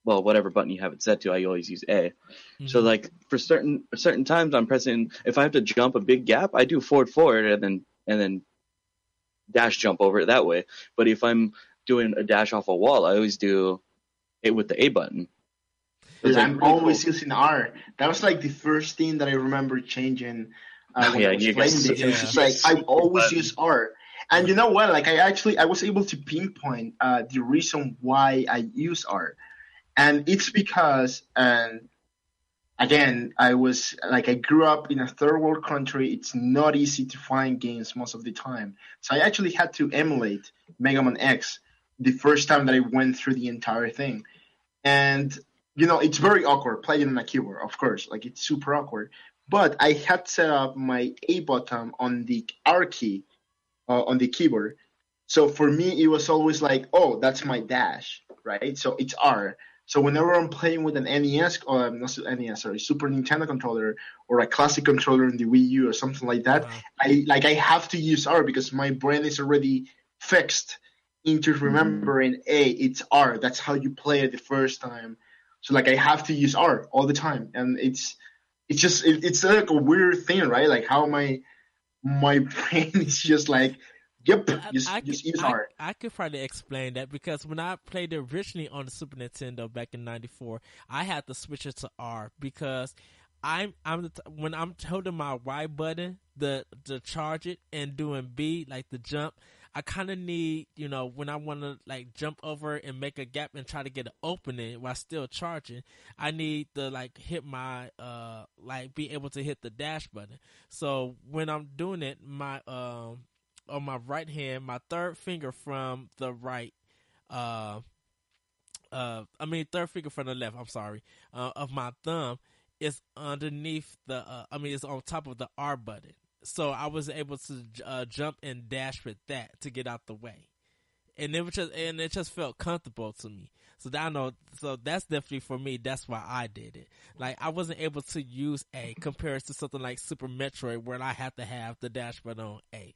whatever button you have it set to. I always use A. Mm-hmm. So like for certain times I'm pressing, if I have to jump a big gap, I do forward and then dash jump over it that way. But if I'm doing a dash off a wall, I always do it with the A button. Dude, I'm always using R. That was like the first thing that I remember changing when I was playing this. It was just like I always use R. And you know what? Like I was able to pinpoint the reason why I use R, and it's because again, I grew up in a third world country. It's not easy to find games most of the time. So I actually had to emulate Mega Man X the first time that I went through the entire thing. And, it's very awkward playing on a keyboard, of course. Like, it's super awkward. But I had set up my A button on the R key on the keyboard. So for me, it was always like, oh, that's my dash, right? So it's R. So whenever I'm playing with an NES or not NES, sorry, Super Nintendo controller or a classic controller in the Wii U or something like that, I have to use R because my brain is already fixed into remembering, it's R. That's how you play it the first time. So I have to use R all the time, and it's like a weird thing, right? Like how my brain is just like. Yep, just use R. I could probably explain that because when I played it originally on the Super Nintendo back in '94, I had to switch it to R because when I'm holding my Y button to charge it and doing B like the jump, I kind of need when I want to like jump over and make a gap and try to get an opening while still charging, I need to like hit my be able to hit the dash button. So when I'm doing it, my on my right hand, my third finger from the right, third finger from the left, I'm sorry, of my thumb is underneath it's on top of the R button. So I was able to jump and dash with that to get out the way. And it just felt comfortable to me. So that's definitely for me. That's why I did it. Like I wasn't able to use A compared to something like Super Metroid where I had to have the dash button on A.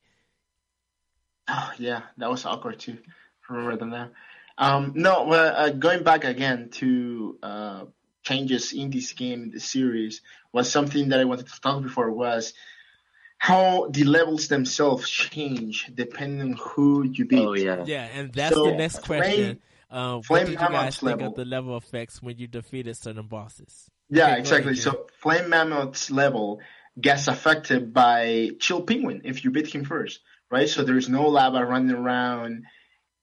Oh, yeah, that was awkward too. Remember them now. Going back again to changes in this game, in the series, was something that I wanted to talk before was how the levels themselves change depending on who you beat. Oh, yeah. Yeah, and that's the next question. What did you guys think of the level effects when you defeated certain bosses? Yeah, exactly. So Flame Mammoth's level gets affected by Chill Penguin if you beat him first. Right, so there's no lava running around,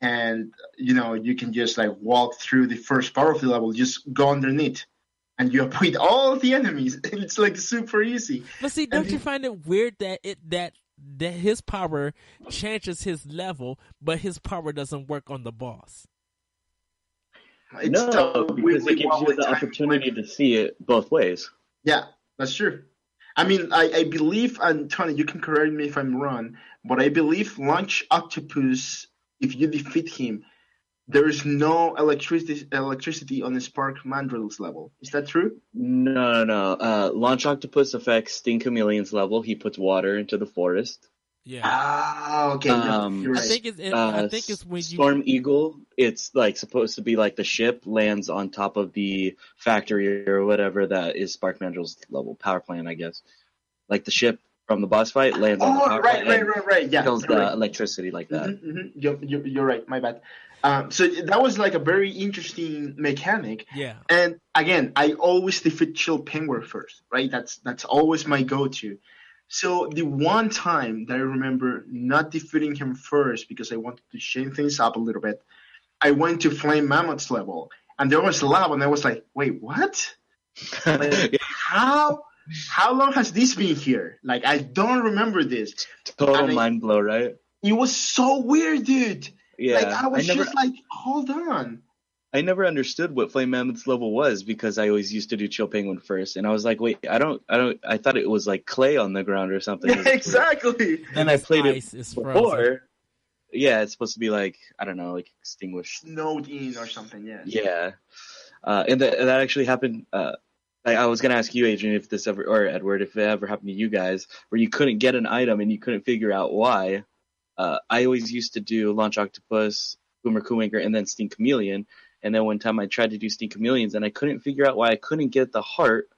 and you can just like walk through the first part of the level, just go underneath, and you beat all the enemies. It's like super easy. But see, don't you find it weird that his power changes his level, but his power doesn't work on the boss? No, because it gives you the opportunity to see it both ways. Yeah, that's true. I mean, I believe, and Tony, you can correct me if I'm wrong, but I believe Launch Octopus, if you defeat him, there is no electricity on the Spark Mandrill's level. Is that true? No. Launch Octopus affects Sting Chameleon's level. He puts water into the forest. Yeah. Ah, okay. You're right. I think it's when Storm Eagle. It's like supposed to be like the ship lands on top of the factory or whatever that is Spark Mandrill's level power plant, I guess. Like the ship from the boss fight lands on the power plant. Right. Yeah, kills the electricity like that. Mm-hmm. You're right. My bad. So that was like a very interesting mechanic. Yeah. And again, I always defeat Chill Penguin first, right? That's always my go-to. So the one time that I remember not defeating him first because I wanted to shake things up a little bit, I went to Flame Mammoth's level, and there was lava, and I was like, wait, what? Like, how long has this been here? Like, I don't remember this. Total mind blow, right? It was so weird, dude. Yeah. Like, I was just like, hold on. I never understood what Flame Mammoth's level was because I always used to do Chill Penguin first, and I was like, wait, I thought it was like clay on the ground or something. Yeah, exactly. Then I played it before. Yeah, it's supposed to be like, I don't know, like extinguished. Snowed in or something, yeah. Yeah. And that actually happened, I was going to ask you, Adrian, if this ever, or Edward, if it ever happened to you guys, where you couldn't get an item and you couldn't figure out why. I always used to do Launch Octopus, Boomer Kuwanger, and then Sting Chameleon. And then one time I tried to do Sting Chameleons, and I couldn't figure out why I couldn't get the heart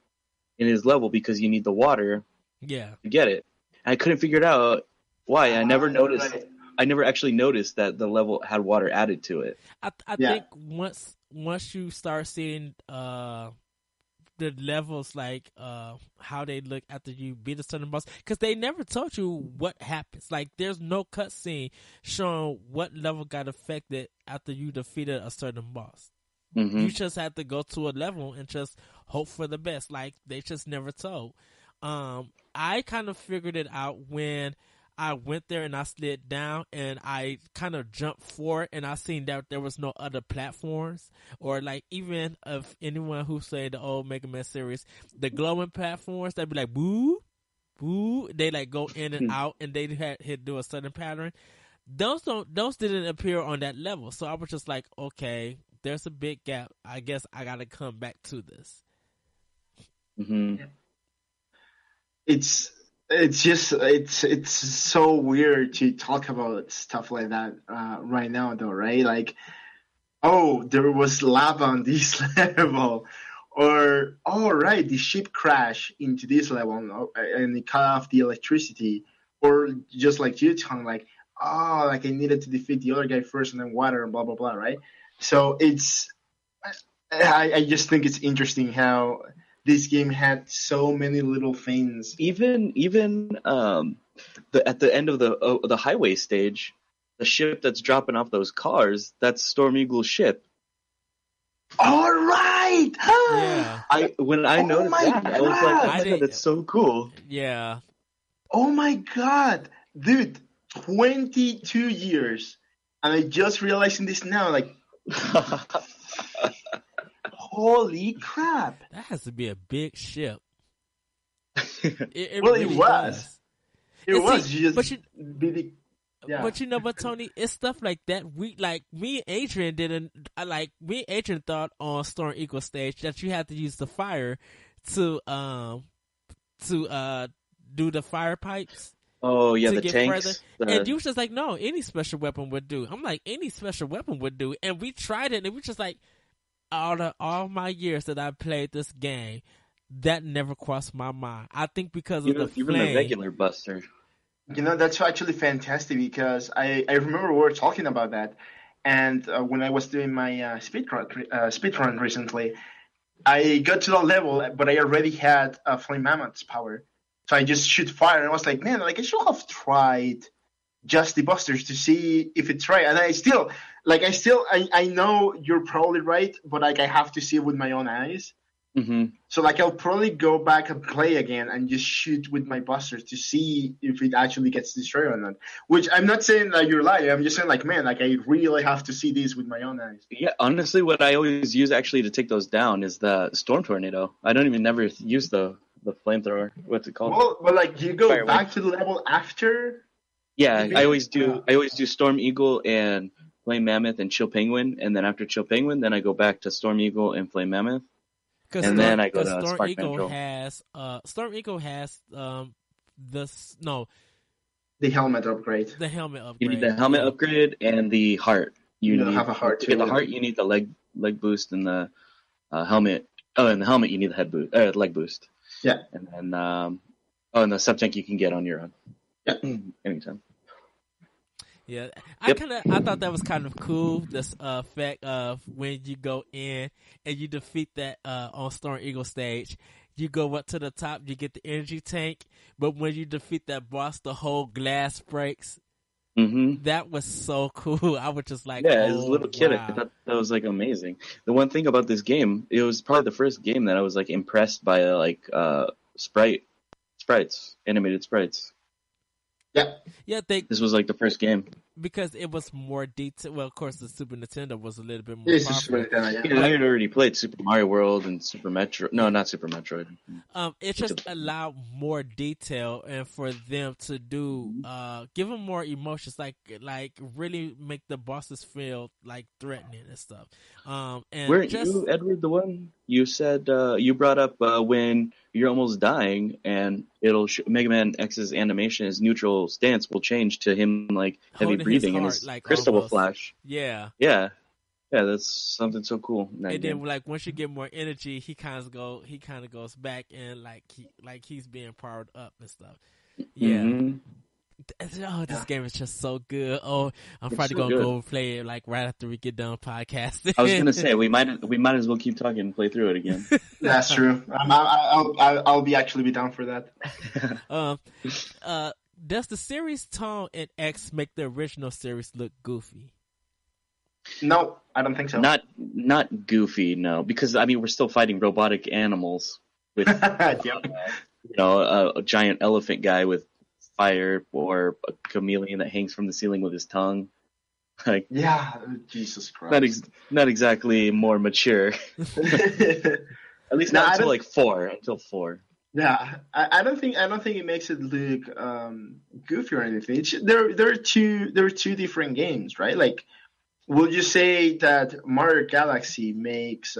in his level because you need the water to get it. And I couldn't figure it out why. I never noticed I never actually noticed that the level had water added to it. I think once you start seeing the levels, like how they look after you beat a certain boss, because they never told you what happens. Like there's no cutscene showing what level got affected after you defeated a certain boss. Mm-hmm. You just have to go to a level and just hope for the best. Like they just never told. I kind of figured it out when I went there and I slid down and I kind of jumped forward and I seen that there was no other platforms, or like even if anyone who say the old Mega Man series, the glowing platforms, they'd be like boo, boo. They like go in and out and they had do a certain pattern. Those didn't appear on that level. So I was just like, okay, there's a big gap. I guess I gotta come back to this. Mm-hmm. It's so weird to talk about stuff like that right now, though, right? Like, oh, there was lava on this level, or right, the ship crashed into this level and it cut off the electricity, or just like you talking, like, oh, like I needed to defeat the other guy first and then water and blah blah blah, right? So I just think it's interesting how this game had so many little things. Even at the end of the highway stage, the ship that's dropping off those cars, that's Storm Eagle's ship. All right. Yeah. When I noticed that, I was like, oh my God, that's so cool. Yeah. Oh my God, dude, 22 years, and I just realizing this now, like. Holy crap! That has to be a big ship. It really was. It was. But you know what, Tony? It's stuff like that. Me and Adrian thought on Storm Eagle stage that you had to use the fire to do the fire pipes. Oh yeah, to the get tanks. Further. And you was just like, no, any special weapon would do. I'm like, any special weapon would do. And we tried it, and we just like, all my years that I played this game, that never crossed my mind. I think because of the flame. Even the regular Buster. You know, that's actually fantastic because I remember we were talking about that, and when I was doing my speedrun recently, I got to that level, but I already had Flame Mammoth's power. So I just shoot fire, and I was like, man, like I should have tried just the busters to see if it's right. And I know you're probably right, but like I have to see it with my own eyes. Mm-hmm. So like I'll probably go back and play again and just shoot with my busters to see if it actually gets destroyed or not. Which I'm not saying that you're lying. I'm just saying like, man, like I really have to see this with my own eyes. Yeah, honestly, what I always use actually to take those down is the Storm Tornado. I don't even never use the flamethrower. What's it called? Well, but like you go Firework. back to the level after. Yeah, I always do Storm Eagle and Flame Mammoth and Chill Penguin, and then after Chill Penguin, then I go back to Storm Eagle and Flame Mammoth. And then I go to Storm Spark Eagle Control. Storm Eagle has The helmet upgrade. The helmet upgrade. You need the helmet upgrade and the heart. You have a heart to too. get the heart, you need the leg boost and the helmet. Oh, and the helmet you need the leg boost. Yeah. And then and the sub tank you can get on your own. Yeah. Anytime. Yeah, I thought that was kind of cool. This fact of when you go in and you defeat that on Storm Eagle stage, you go up to the top, you get the energy tank, but when you defeat that boss, the whole glass breaks. Mm-hmm. That was so cool. I was just like, as a little kid, wow. I thought that was like amazing. The one thing about this game, it was probably the first game that I was like impressed by sprites, animated sprites. Yeah. This was like the first game. Because it was more detailed. Well, of course, the Super Nintendo was a little bit more It's popular. I had already played Super Mario World and Super Metroid. No, not Super Metroid. It just allowed more detail and for them to do, give them more emotions, like really make the bosses feel like threatening and stuff. And weren't you, Edward, the one you said you brought up when you're almost dying and it'll Mega Man X's animation, his neutral stance will change to him like heavy breathing and his crystal will flash. Yeah, that's something so cool. And then like once you get more energy, he kind of goes back and like he's being powered up and stuff. Yeah. Mm-hmm. Oh, this game is just so good. Oh, I'm It's probably so gonna good. go play it like right after we get done podcasting. I was gonna say we might as well keep talking and play through it again. That's true. I'll be actually be down for that. um, does the series tone in X make the original series look goofy? No, I don't think so. Not goofy, no, because I mean we're still fighting robotic animals with Yep. a giant elephant guy with fire or a chameleon that hangs from the ceiling with his tongue. Like, Yeah, Jesus Christ. not exactly more mature. At least not until like 4. Until 4. Yeah, I don't think it makes it look goofy or anything. There are two different games, right? Like, would you say that Mario Galaxy makes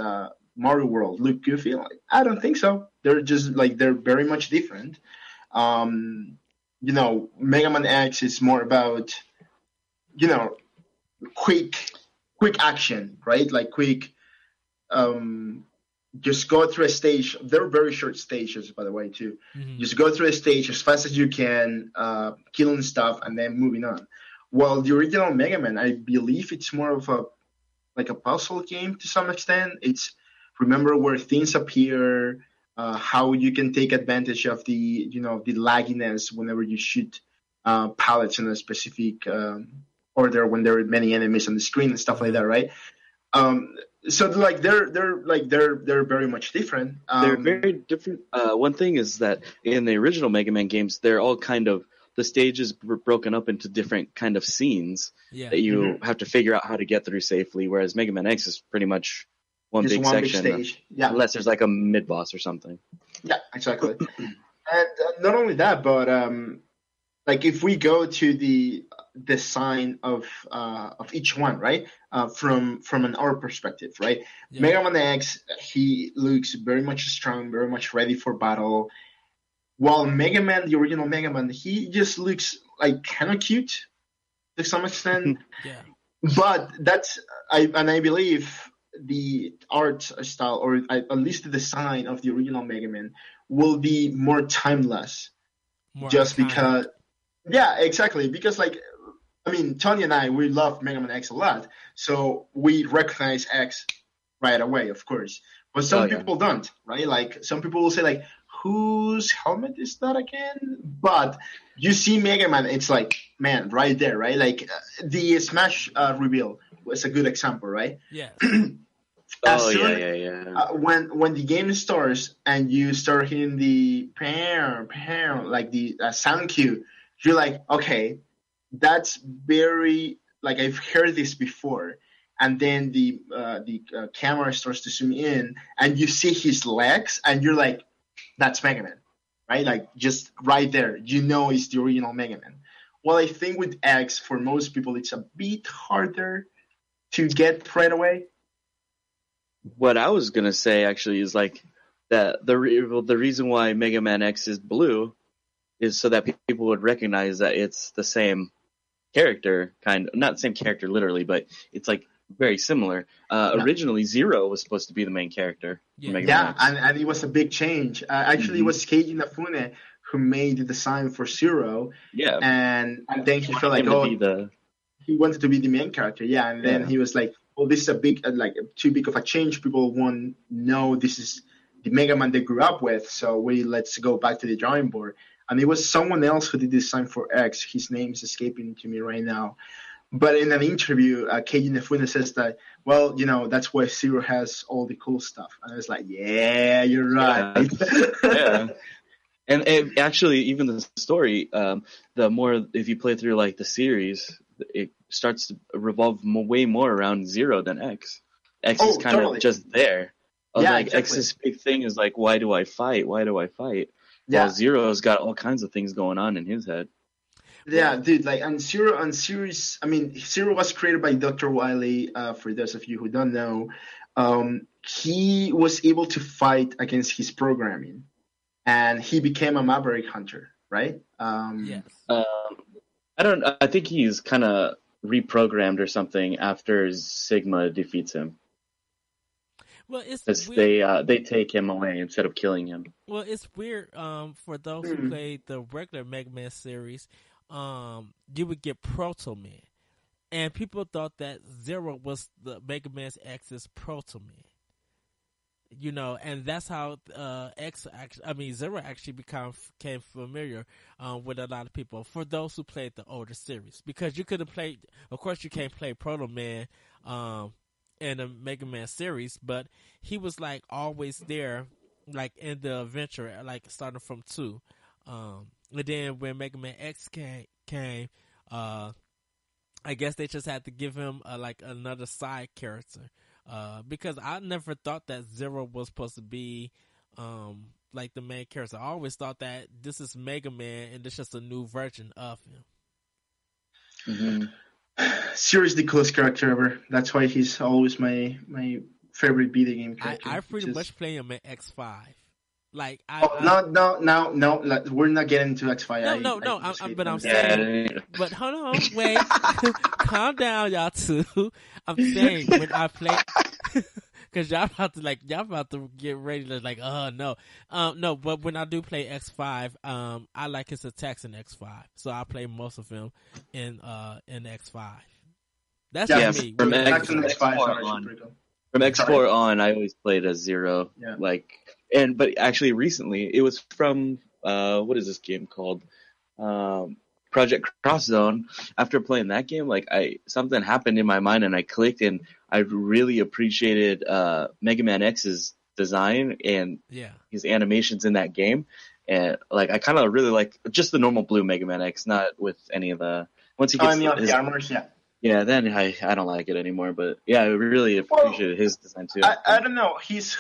Mario World look goofy? Like, I don't think so. They're just like they're very much different. Mega Man X is more about quick action, right? Like quick. Just go through a stage. They're very short stages, by the way, too. Mm-hmm. Just go through a stage as fast as you can, killing stuff, and then moving on. While the original Mega Man, I believe it's more of a puzzle game to some extent. It's remember where things appear, how you can take advantage of the lagginess whenever you shoot pallets in a specific order when there are many enemies on the screen and stuff like that, right? So like they're very much different. They're very different. One thing is that in the original Mega Man games, they're all kind of the stages were broken up into different kind of scenes that you have to figure out how to get through safely. Whereas Mega Man X is pretty much one big section, stage. Yeah. Unless there's like a mid boss or something. Yeah, exactly. And not only that, but like if we go to the design of each one, right? From an art perspective, right? Yeah. Mega Man X, he looks very much strong, very much ready for battle. While Mega Man, the original Mega Man, he just looks like kind of cute to some extent. Yeah. But I believe the art style, or at least the design of the original Mega Man, will be more timeless. Just iconic. Because, yeah, exactly. Because Tony and I, we love Mega Man X a lot, so we recognize X right away, of course. But some people don't, right? Like some people will say, like, whose helmet is that again? But you see Mega Man, it's like, man, right there, right? Like the Smash reveal was a good example, right? Yeah. When the game starts and you start hearing the like the sound cue, you're like, okay, that's very like I've heard this before. And then the camera starts to zoom in, and you see his legs, and you're like, that's Mega Man, right? Like just right there, it's the original Mega Man. Well, I think with X, for most people, it's a bit harder to get right away. What I was gonna say actually is like that the reason why Mega Man X is blue is so that people would recognize that it's the same character, not the same character literally, but it's like very similar. Originally, Zero was supposed to be the main character. And it was a big change. Actually, it was Keiji Inafune who made the design for Zero. Yeah, and then he felt like he wanted to be the main character. Yeah, and then he was like, "Oh, this is a big too big of a change. People won't know this is the Mega Man they grew up with. So let's go back to the drawing board." And it was someone else who did the design for X. His name is escaping to me right now. But in an interview, Keiji Inafune says that, well, that's why Zero has all the cool stuff. And I was like, yeah, you're right. Yeah. And actually, even the story, the more, if you play through like the series, it starts to revolve way more around Zero than X. X is kind of just there. Exactly. X's big thing is like, why do I fight? Why do I fight? Yeah. Well, Zero's got all kinds of things going on in his head. Yeah, dude, Zero was created by Dr. Wily, for those of you who don't know. He was able to fight against his programming, and he became a Maverick Hunter, right? Yes. I think he's kind of reprogrammed or something after Sigma defeats him. Well, it's because they take him away instead of killing him. Well, it's weird for those who played the regular Mega Man series. you would get Proto Man, and people thought that Zero was the Mega Man's X's Proto Man. And that's how Zero actually became familiar with a lot of people. For those who played the older series, because you could have played, of course, you can't play Proto Man in the Mega Man series, but he was like always there, like in the adventure, like starting from 2. And then when Mega Man X came, I guess they just had to give him like another side character. Because I never thought that Zero was supposed to be like the main character. I always thought that this is Mega Man and it's just a new version of him. Seriously, the coolest character ever. That's why he's always my favorite video game character. I pretty much play him in X5. Like no, we're not getting into X5. But I'm saying, but hold on, wait, calm down, y'all two. I'm saying when I play, because y'all about to get ready to like, no, but when I do play X5, I like his attacks in X5, so I play most of him in X5. That's me. From X4 on, I always played as Zero. Yeah. But actually recently it was from what is this game called? Project Cross Zone. After playing that game, something happened in my mind and I clicked and I really appreciated Mega Man X's design and his animations in that game. And I kind of really like just the normal blue Mega Man X, not with any of the once he gets the armors, Yeah, then I don't like it anymore, but yeah, I really appreciated his design too. I don't know, his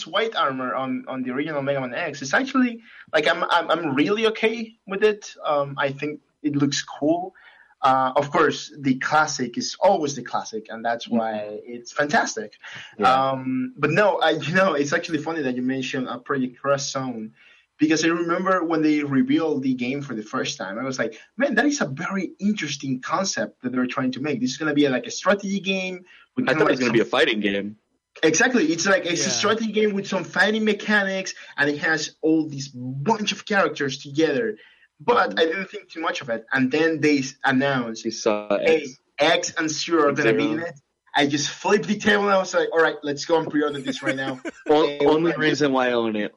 white armor on the original Mega Man X is actually I'm really okay with it. I think it looks cool. Of course, the classic is always the classic, and that's why it's fantastic. Yeah. But no, it's actually funny that you mentioned Project Cross Zone. Because I remember when they revealed the game for the first time, I was like, man, that is a very interesting concept that they're trying to make. This is going to be like a strategy game. I thought it was going to be a fighting game. Exactly. It's a strategy game with some fighting mechanics, and it has all these bunch of characters together. But I didn't think too much of it. And then they announced, hey, X and Zero are going to be in it. I just flipped the table and I was like, all right, let's go and pre-order this right now. Only reason why I own it.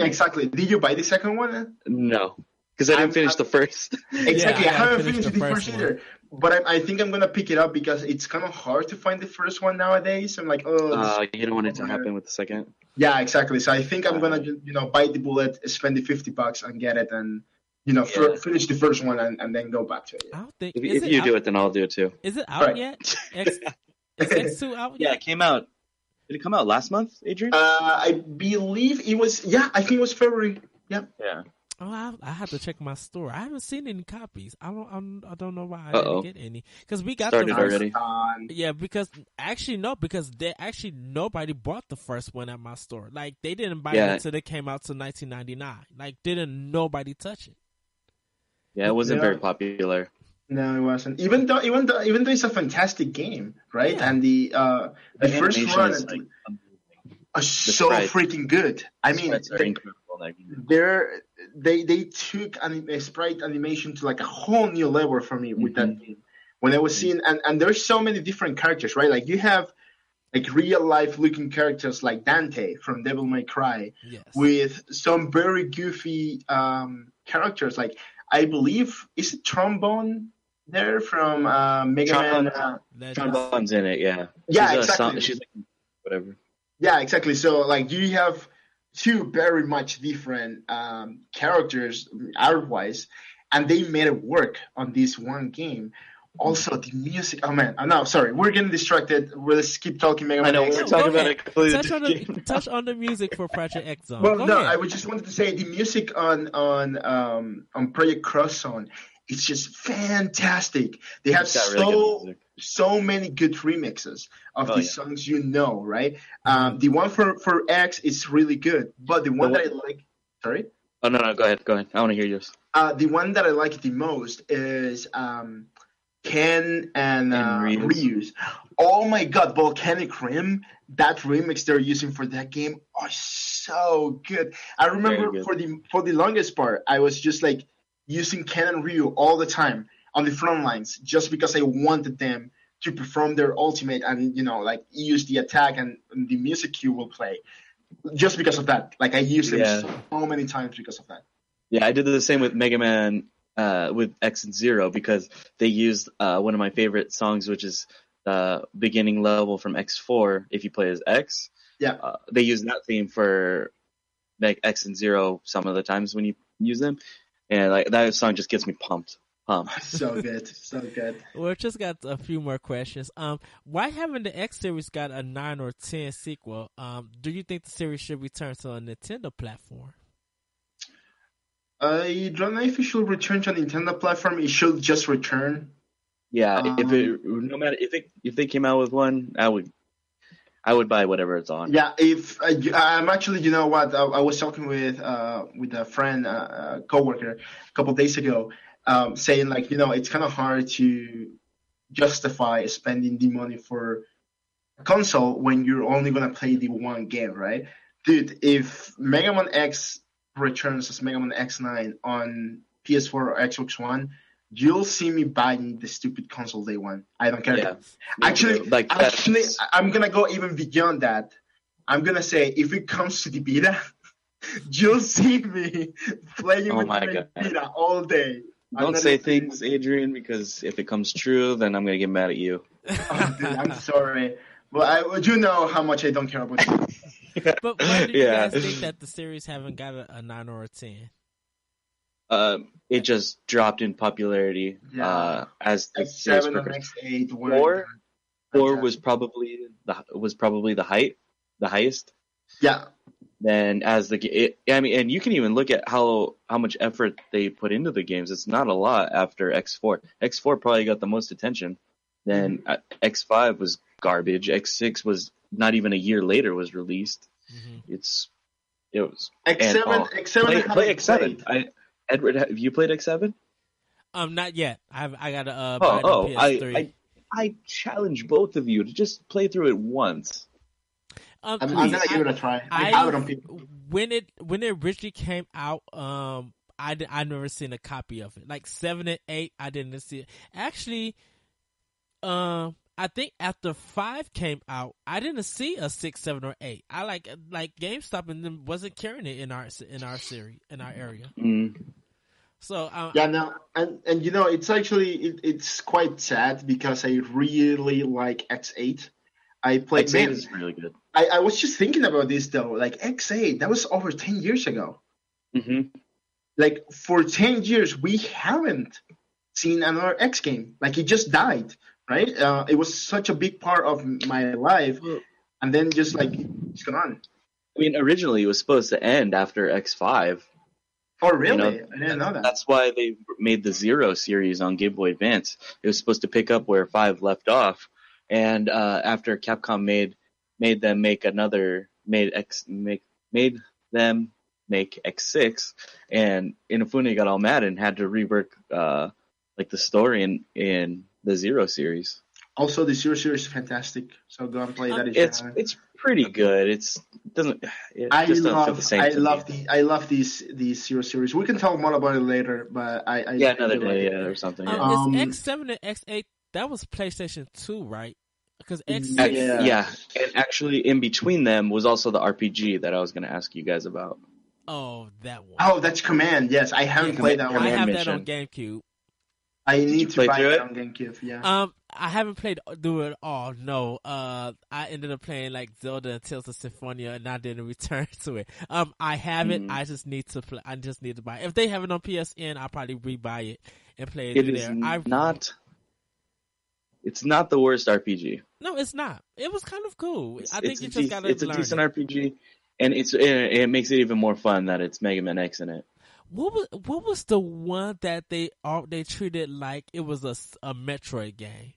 Exactly. Did you buy the second one? No, because I didn't finish the first. Exactly. I haven't finished the first either. But I think I'm going to pick it up because it's kind of hard to find the first one nowadays. I'm like, you don't want it to happen with the second? Yeah, exactly. So I think I'm going to, bite the bullet, spend the $50 and get it and, finish the first one and then go back to it. I don't think if you do it, then I'll do it too. Is it out yet? Is X2 out yet? Yeah, it came out. Did it come out last month, Adrian? I believe it was. Yeah, I think it was February. Yeah. Yeah. Oh, I have to check my store. I haven't seen any copies. I don't know why I didn't get any because we got started already. Yeah, because nobody bought the first one at my store. Like they didn't buy it until it came out to 1999. Like didn't nobody touch it. Yeah, it wasn't very popular. No, it wasn't. Even though it's a fantastic game, right? Yeah. And the first run is so freaking good. I mean, they took sprite animation to like a whole new level for me with that game. When I was seeing, and there's so many different characters, right? Like you have like real life looking characters like Dante from Devil May Cry, with some very goofy characters. Like I believe is it Trombone there from Mega Man? Trombone's in it, yeah. Yeah, exactly. She's like whatever. Yeah, exactly. So like you have two very much different characters art-wise, and they made it work on this one game. Also, the music. Oh man, no, sorry, we're getting distracted. Let's keep talking Mega Man. I know X. we're talking about a completely touch on the music for Project X Zone. Well, no, I just wanted to say the music on Project Cross Zone. It's just fantastic. They have so many good remixes of these songs, right? The one for X is really good, but the one that I like. Sorry. Oh no, go ahead. I want to hear yours. The one that I like the most is Ken and Ryu's. Oh my god, Volcanic Rim, that remix they're using for that game are so good. I remember for the longest part, I was just like, using Ken and Ryu all the time on the front lines just because I wanted them to perform their ultimate and like use the attack and the music cue will play. Just because of that, like I used them so many times because of that. Yeah, I did the same with Mega Man with X and Zero because they used one of my favorite songs, which is the beginning level from X4. If you play as X, they use that theme for X and Zero some of the times when you use them, and like that song just gets me pumped. So good, so good. Well, just got a few more questions. Why haven't the X series got a 9 or 10 sequel? Do you think the series should return to a Nintendo platform? I don't know if it should return to a Nintendo platform. It should just return. Yeah, if they came out with one, I would buy whatever it's on. Yeah, if I'm actually, you know what, I was talking with a friend, coworker, a couple of days ago, saying like, it's kind of hard to justify spending the money for a console when you're only gonna play the one game, right? Dude, if Mega Man X returns as Mega Man X9 on PS4 or Xbox One, you'll see me buying the stupid console day one. I don't care. Yeah. Actually, I'm gonna go even beyond that. I'm gonna say if it comes to the Vita, you'll see me playing with the Vita all day. Don't say things, Adrian, because if it comes true, then I'm gonna get mad at you. Oh, dude, I'm sorry, but you know how much I don't care about you. But why do you guys think that the series haven't got a 9 or a 10? It just dropped in popularity as the series progressed. Four was probably the highest. Yeah. Then and you can even look at how much effort they put into the games. It's not a lot after X4. X4 probably got the most attention. Then X5 was garbage. X6 was not even a year later was released. Mm-hmm. It was X7. Play X7. Edward, have you played X7? Not yet. I got to buy the PS3. I challenge both of you to just play through it once. I'm gonna give it a try. I have it on people. When it originally came out, I never seen a copy of it. Like 7 and 8, I didn't see it. Actually, I think after 5 came out, I didn't see a 6, 7, or 8. I like GameStop and them wasn't carrying it in our series in our area. Mm. So and it's actually it's quite sad because I really like X8. I played X8 is really good. I was just thinking about this though, like X8, that was over 10 years ago. Mm-hmm. Like for 10 years we haven't seen another X game. Like it just died, right? It was such a big part of my life, and then just like it's gone. I mean, originally it was supposed to end after X5. Oh, really? I didn't know that. That's why they made the Zero series on Game Boy Advance. It was supposed to pick up where 5 left off, and after Capcom made them make X6, and Inafune got all mad and had to rework like the story in the Zero series. Also, the Zero series is fantastic. So go and play that. It's pretty good. It doesn't feel the same. I love these Zero series. We can talk more about it later, but another day or something. Is X7 and X8 that was PlayStation 2, right? Because X6, yeah, and actually in between them was also the RPG that I was going to ask you guys about. Oh, that one. Oh, that's Command. Yes, I haven't played that one. I have that on GameCube. I need to buy it on GameCube. Yeah. I haven't played through it all. No. I ended up playing like Zelda and Tales of Symphonia, and I didn't return to it. I have it. I just need to play. I just need to buy it. If they have it on PSN, I'll probably rebuy it and play it there. It's not the worst RPG. No, it's not. It was kind of cool. I think you just gotta learn. It's a decent RPG, and it makes it even more fun that it's Mega Man X in it. What was the one that they treated like it was a Metroid game?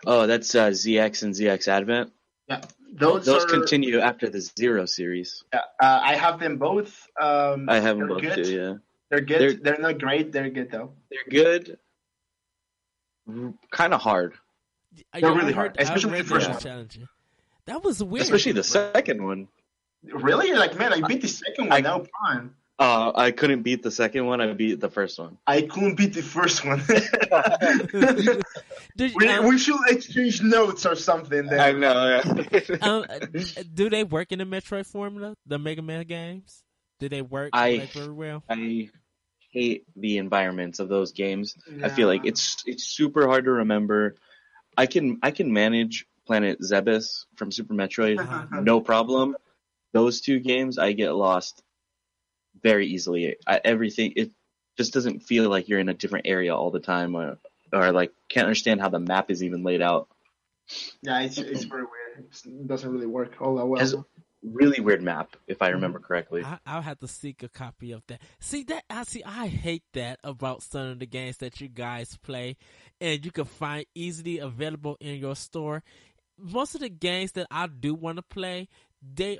Oh, that's ZX and ZX Advent. Yeah, those continue after the Zero series. Yeah, I have them both. I have them both good. too. Yeah, they're good. They're not great. They're good though. They're good. Kind of hard. They're really hard, especially the first one. Challenging. That was weird. Especially the second one. Really? Like, man, I beat the second one. Now fine. I couldn't beat the second one. I beat the first one. I couldn't beat the first one. Did, we should exchange notes or something I then. know. do they work in the Metroid formula, the Mega Man games? Do they work I very well? I hate the environments of those games. I feel Yeah. like it's super hard to remember. I can manage Planet Zebes from Super Metroid, no problem. Those two games, I get lost very easily. Everything, it just doesn't feel like you're in a different area all the time, or like can't understand how the map is even laid out. Yeah, it's very weird. It doesn't really work all that It has well. a really weird map, if I remember correctly. I'll have to seek a copy of that. I hate that about some of the games that you guys play, and you can find easily available in your store. Most of the games that I do want to play, they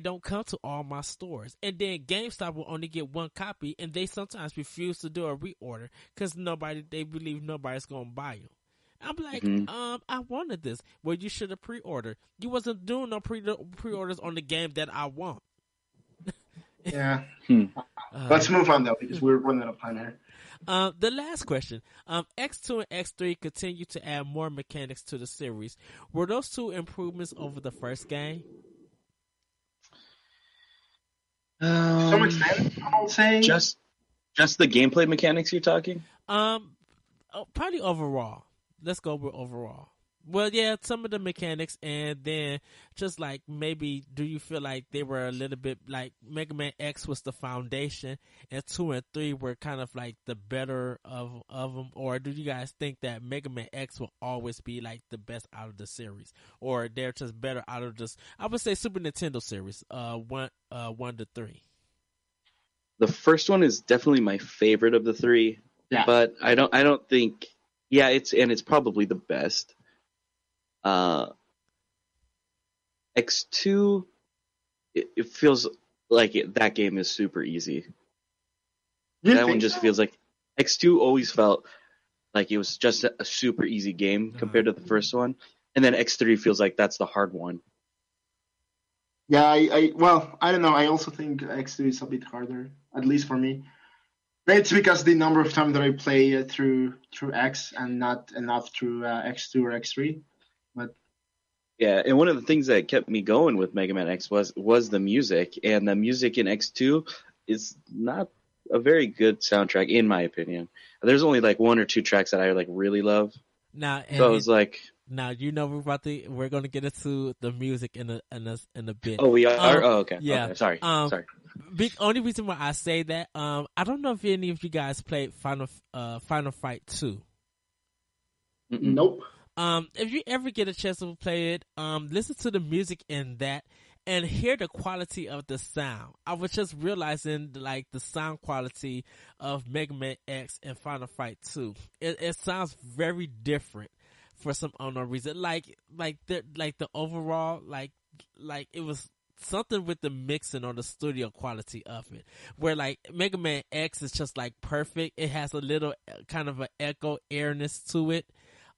don't come to all my stores, and then GameStop will only get one copy, and they sometimes refuse to do a reorder because they believe nobody's gonna buy them. I'm like, I wanted this. Well, you should have pre-ordered. You wasn't doing no pre-orders on the game that I want. Yeah. Let's move on though, because we're running out of time here. The last question. X2 and X3 continue to add more mechanics to the series. Were those two improvements over the first game? To some extent, I'll say. Just the gameplay mechanics you're talking? Probably overall. Let's go with overall. Well, yeah, some of the mechanics, and then just like maybe, do you feel like they were a little bit like Mega Man X was the foundation, and 2 and 3 were kind of like the better of them, or do you guys think that Mega Man X will always be like the best out of the series, or they're just better out of this? I would say Super Nintendo series, 1 to 3. The first one is definitely my favorite of the three, Yeah. but I don't think. Yeah, it's probably the best. X2, it feels like that game is super easy. That one just feels like X2 always felt like it was just a super easy game compared to the first one, and then X3 feels like that's the hard one. Yeah, I don't know. I also think X2 is a bit harder, at least for me. Maybe it's because the number of times that I play through X and not enough through X2 or X3. But yeah, and one of the things that kept me going with Mega Man X was the music, and the music in X2 is not a very good soundtrack in my opinion. There's only like 1 or 2 tracks that I like really love. Now, so I was like, now we're going to get into the music in a bit. Oh, we are. Okay. Yeah. Okay. Sorry. Sorry. Only reason why I say that, I don't know if any of you guys played Final Fight 2. Nope. If you ever get a chance to play it, listen to the music in that and hear the quality of the sound. I was just realizing like the sound quality of Mega Man X and Final Fight 2. It sounds very different for some unknown reason. Like the overall like it was something with the mixing or the studio quality of it, where like Mega Man X is just like perfect. It has a little kind of an echo airness to it.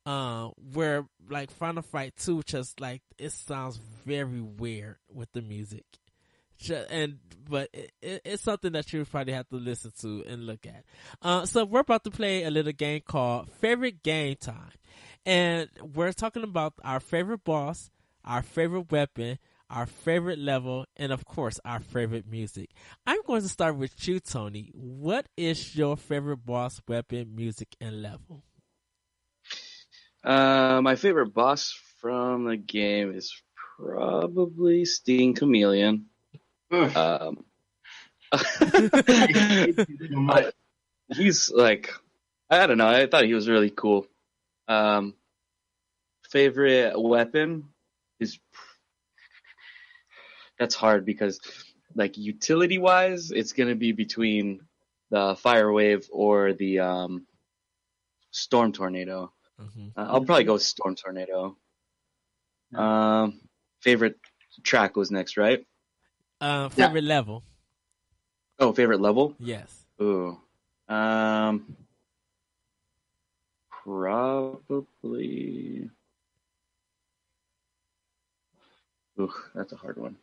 Where like Final Fight 2 just like it sounds very weird with the music, but it's something that you probably have to listen to and look at. So we're about to play a little game called Favorite Game Time, and we're talking about our favorite boss, our favorite weapon, our favorite level, and of course our favorite music. I'm going to start with you, Tony. What is your favorite boss, weapon, music, and level? My favorite boss from the game is probably Sting Chameleon. He's like, I don't know. I thought he was really cool. Favorite weapon is, that's hard because like utility wise, it's gonna be between the Fire Wave or the Storm Tornado. I'll probably go with Storm Tornado. Favorite track was next, right? Favorite level. Oh, favorite level? Yes. Ooh. Probably. Ooh, that's a hard one.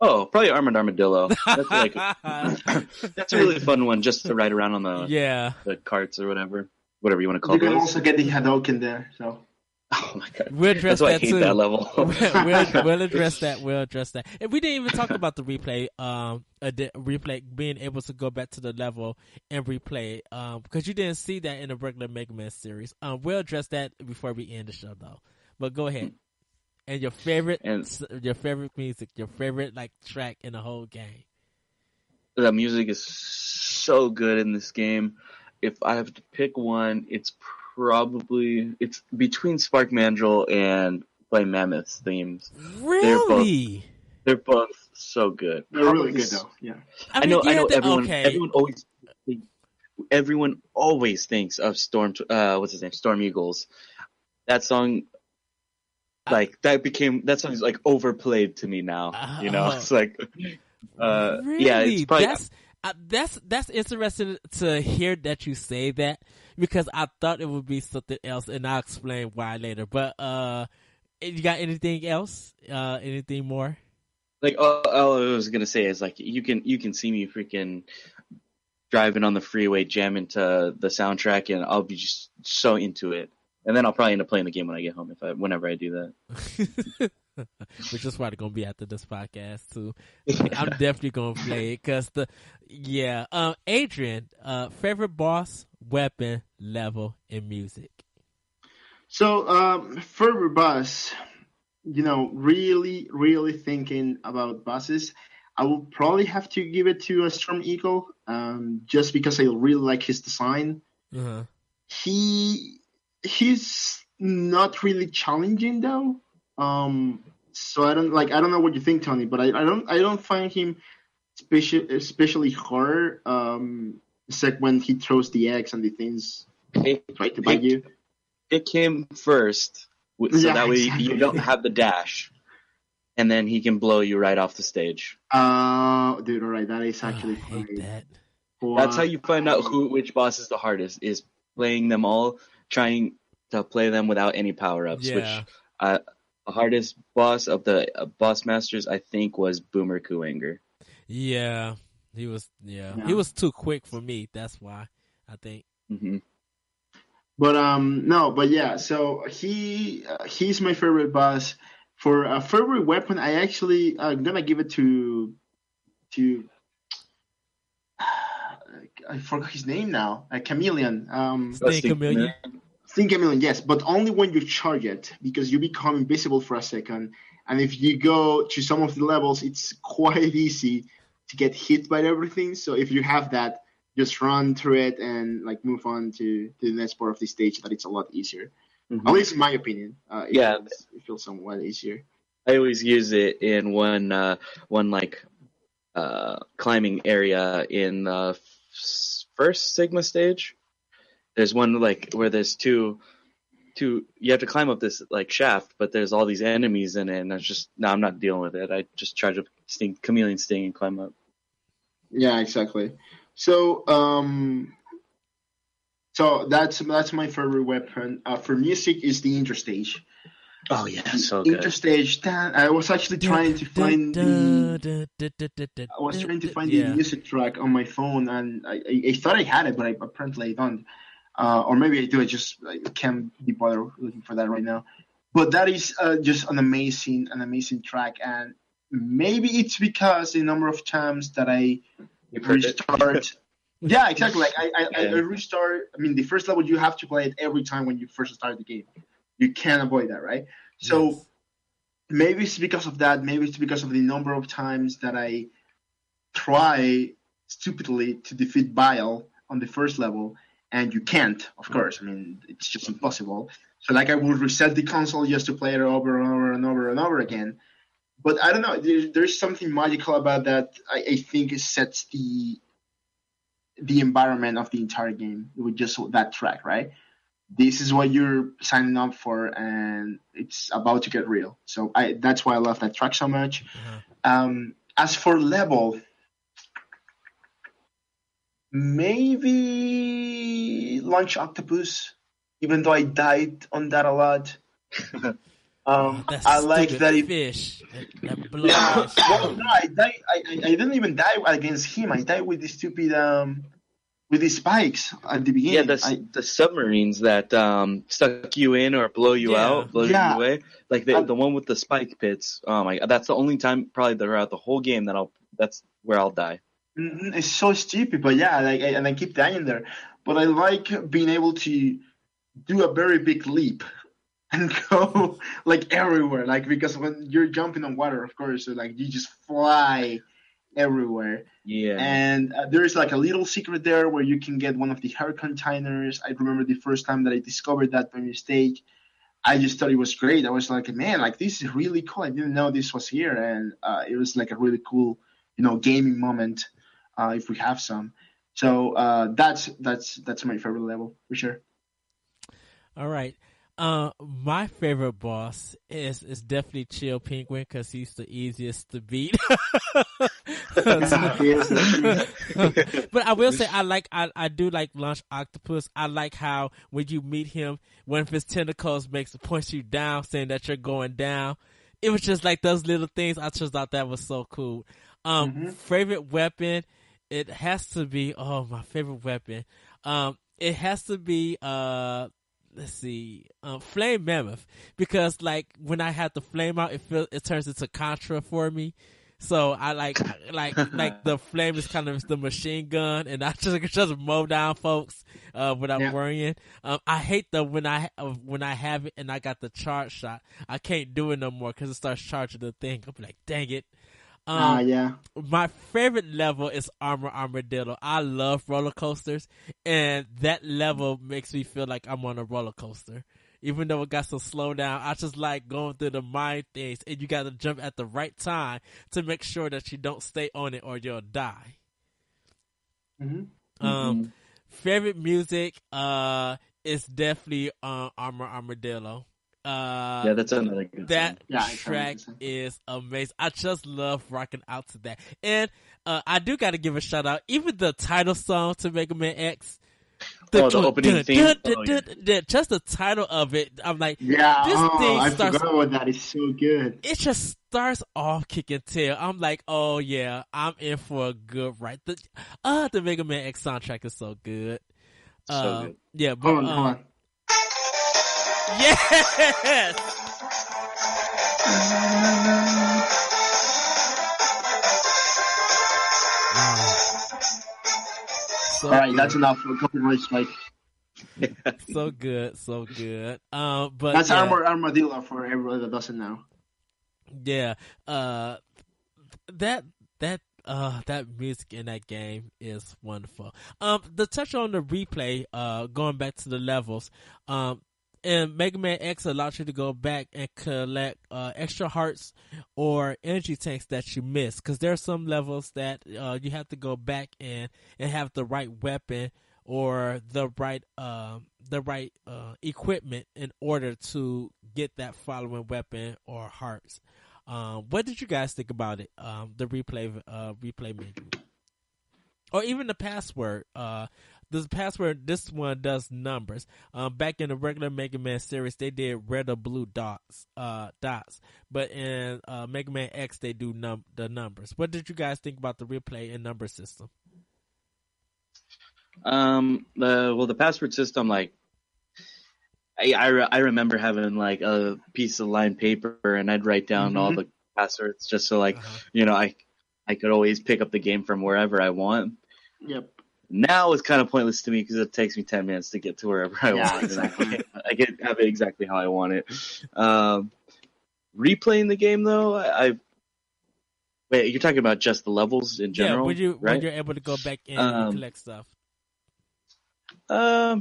Oh, probably Armored Armadillo. That's like that's a really fun one just to ride around on Yeah. the carts or whatever you want to call You can those. also get the Hadouken there. So Oh my god, We'll address that's why I that hate too. that level. We'll address that. We'll address that. And we didn't even talk about the replay. Replay being able to go back to the level and replay. Because you didn't see that in the regular Mega Man series. We'll address that before we end the show, though. But go ahead. And your favorite music, your favorite like track in the whole game. The music is so good in this game. If I have to pick one, it's between Spark Mandrill and Flame Mammoth's themes. Really? They're both so good. they're really good though. Yeah. I know everyone always thinks of Storm Eagles. That song that song is like overplayed to me now. It's like really? yeah, it's probably that's interesting to hear that you say that, because I thought it would be something else, and I'll explain why later. But you got anything else? Anything more? Like all I was gonna say is like you can see me freaking driving on the freeway jamming to the soundtrack, and I'll be just so into it. And then I'll probably end up playing the game when I get home whenever I do that. Which is probably gonna be after this podcast too. I'm definitely gonna play it because Adrian, favorite boss, weapon, level, and music. So favorite boss, really, really thinking about bosses, I will probably have to give it to a Storm Eagle, just because I really like his design. Uh-huh. He's not really challenging though. So I don't know what you think, Tony, but I don't find him especially hard. Except when he throws the eggs and the things try to bite you. Pick him first, so that way you don't have the dash, and then he can blow you right off the stage. Dude, all right, that is actually I hate that. That's how you find out which boss is the hardest, is playing them all, trying to play them without any power-ups, which the hardest boss of the boss masters, I think, was Boomer Kuwanger. Yeah, he was he was too quick for me, that's why, I think. Mm-hmm. But so he's my favorite boss. For a favorite weapon, I actually gonna give it to I forgot his name now. Chameleon. Chameleon. Sting Chameleon, yes, but only when you charge it, because you become invisible for a second. And if you go to some of the levels, it's quite easy to get hit by everything. So if you have that, just run through it and like move on to the next part of the stage. That it's a lot easier. Mm-hmm. At least in my opinion. It feels somewhat easier. I always use it in one climbing area in the first Sigma stage. There's one like where there's two. You have to climb up this like shaft, but there's all these enemies in it, and I'm not dealing with it. I just charge up Chameleon Sting and climb up. Yeah, exactly. So that's my favorite weapon. For music is the interstage. Oh yeah, so good. Interstage. I was actually trying to find the music track on my phone, and I thought I had it, but apparently I don't. Or maybe I do. I can't be bothered looking for that right now. But that is just an amazing track, and maybe it's because the number of times that I restart. Yeah, exactly. Like I restart. I mean, the first level you have to play it every time when you first start the game. You can't avoid that, right? So maybe it's because of that. Maybe it's because of the number of times that I try stupidly to defeat Bile on the first level. And you can't, of course. I mean, it's just impossible. So, like, I would reset the console just to play it over and over and over and over again. But I don't know. There's something magical about that. I think it sets the environment of the entire game with just that track, right? This is what you're signing up for, and it's about to get real. So that's why I love that track so much. Mm-hmm. As for level, maybe Launch Octopus, even though I died on that a lot. That I like stupid that it. fish. That Yeah. blowfish. Well, no, I died. I didn't even die against him. I died with the stupid with the spikes at the Yeah, beginning. the submarines that suck you in or blow you Yeah. out, blow you Yeah. away. Like the one with the spike pits. Oh my god, that's the only time probably throughout the whole game that's where I'll die. It's so stupid, but yeah, and I keep dying there. But I like being able to do a very big leap and go like everywhere, like because when you're jumping on water, of course, so, like you just fly everywhere. Yeah. And there's like a little secret there where you can get one of the hair containers. I remember the first time that I discovered that by mistake. I just thought it was great. I was like, man, like this is really cool. I didn't know this was here, and it was like a really cool, gaming moment. If we have some, so that's my favorite level for sure. All right. My favorite boss is definitely Chill Penguin because he's the easiest to beat. But I will say I do like Lunch Octopus. I like how when you meet him, one of his tentacles points you down, saying that you're going down. It was just like those little things. I just thought that was so cool. Favorite weapon, it has to be my favorite weapon. It has to be let's see, Flame Mammoth, because like when I have the flame out, it turns into Contra for me. So I like the flame is kind of the machine gun, and I just mow down folks without worrying. I hate when I have it and I got the charge shot, I can't do it no more because it starts charging the thing. I'm like, dang it. My favorite level is Armadillo. I love roller coasters, and that level makes me feel like I'm on a roller coaster. Even though it got some slow down, I just like going through the mind things, and you got to jump at the right time to make sure that you don't stay on it or you'll die. Favorite music is definitely Armadillo. Yeah, that's another good That song. track is amazing. I just love rocking out to that. And I do got to give a shout out. Even the title song to Mega Man X. The opening theme. Just the title of it. I'm like, this thing I forgot about that. It's so good. It just starts off kicking tail. I'm like, oh yeah, I'm in for a good ride. The Mega Man X soundtrack is so good. So good. Yeah, but hold on. Yes! All right, that's enough for a couple more strike. So good. But that's Armadillo for everyone that doesn't know. Yeah, that music in that game is wonderful. The touch on the replay, going back to the levels, and Mega Man X allows you to go back and collect extra hearts or energy tanks that you missed. Because there are some levels that you have to go back and have the right weapon or the right equipment in order to get that following weapon or hearts. What did you guys think about it? The replay menu, or even the password. This password, this one does numbers. Back in the regular Mega Man series, they did red or blue dots. But in Mega Man X, they do the numbers. What did you guys think about the replay and number system? The password system, like, I remember having like a piece of lined paper and I'd write down all the passwords just so I could always pick up the game from wherever I want. Yep. Now it's kind of pointless to me because it takes me 10 minutes to get to wherever I want. Exactly. I can have it exactly how I want it. Replaying the game though, wait, you're talking about just the levels in general? Yeah, when you're able to go back in and collect stuff. Yeah,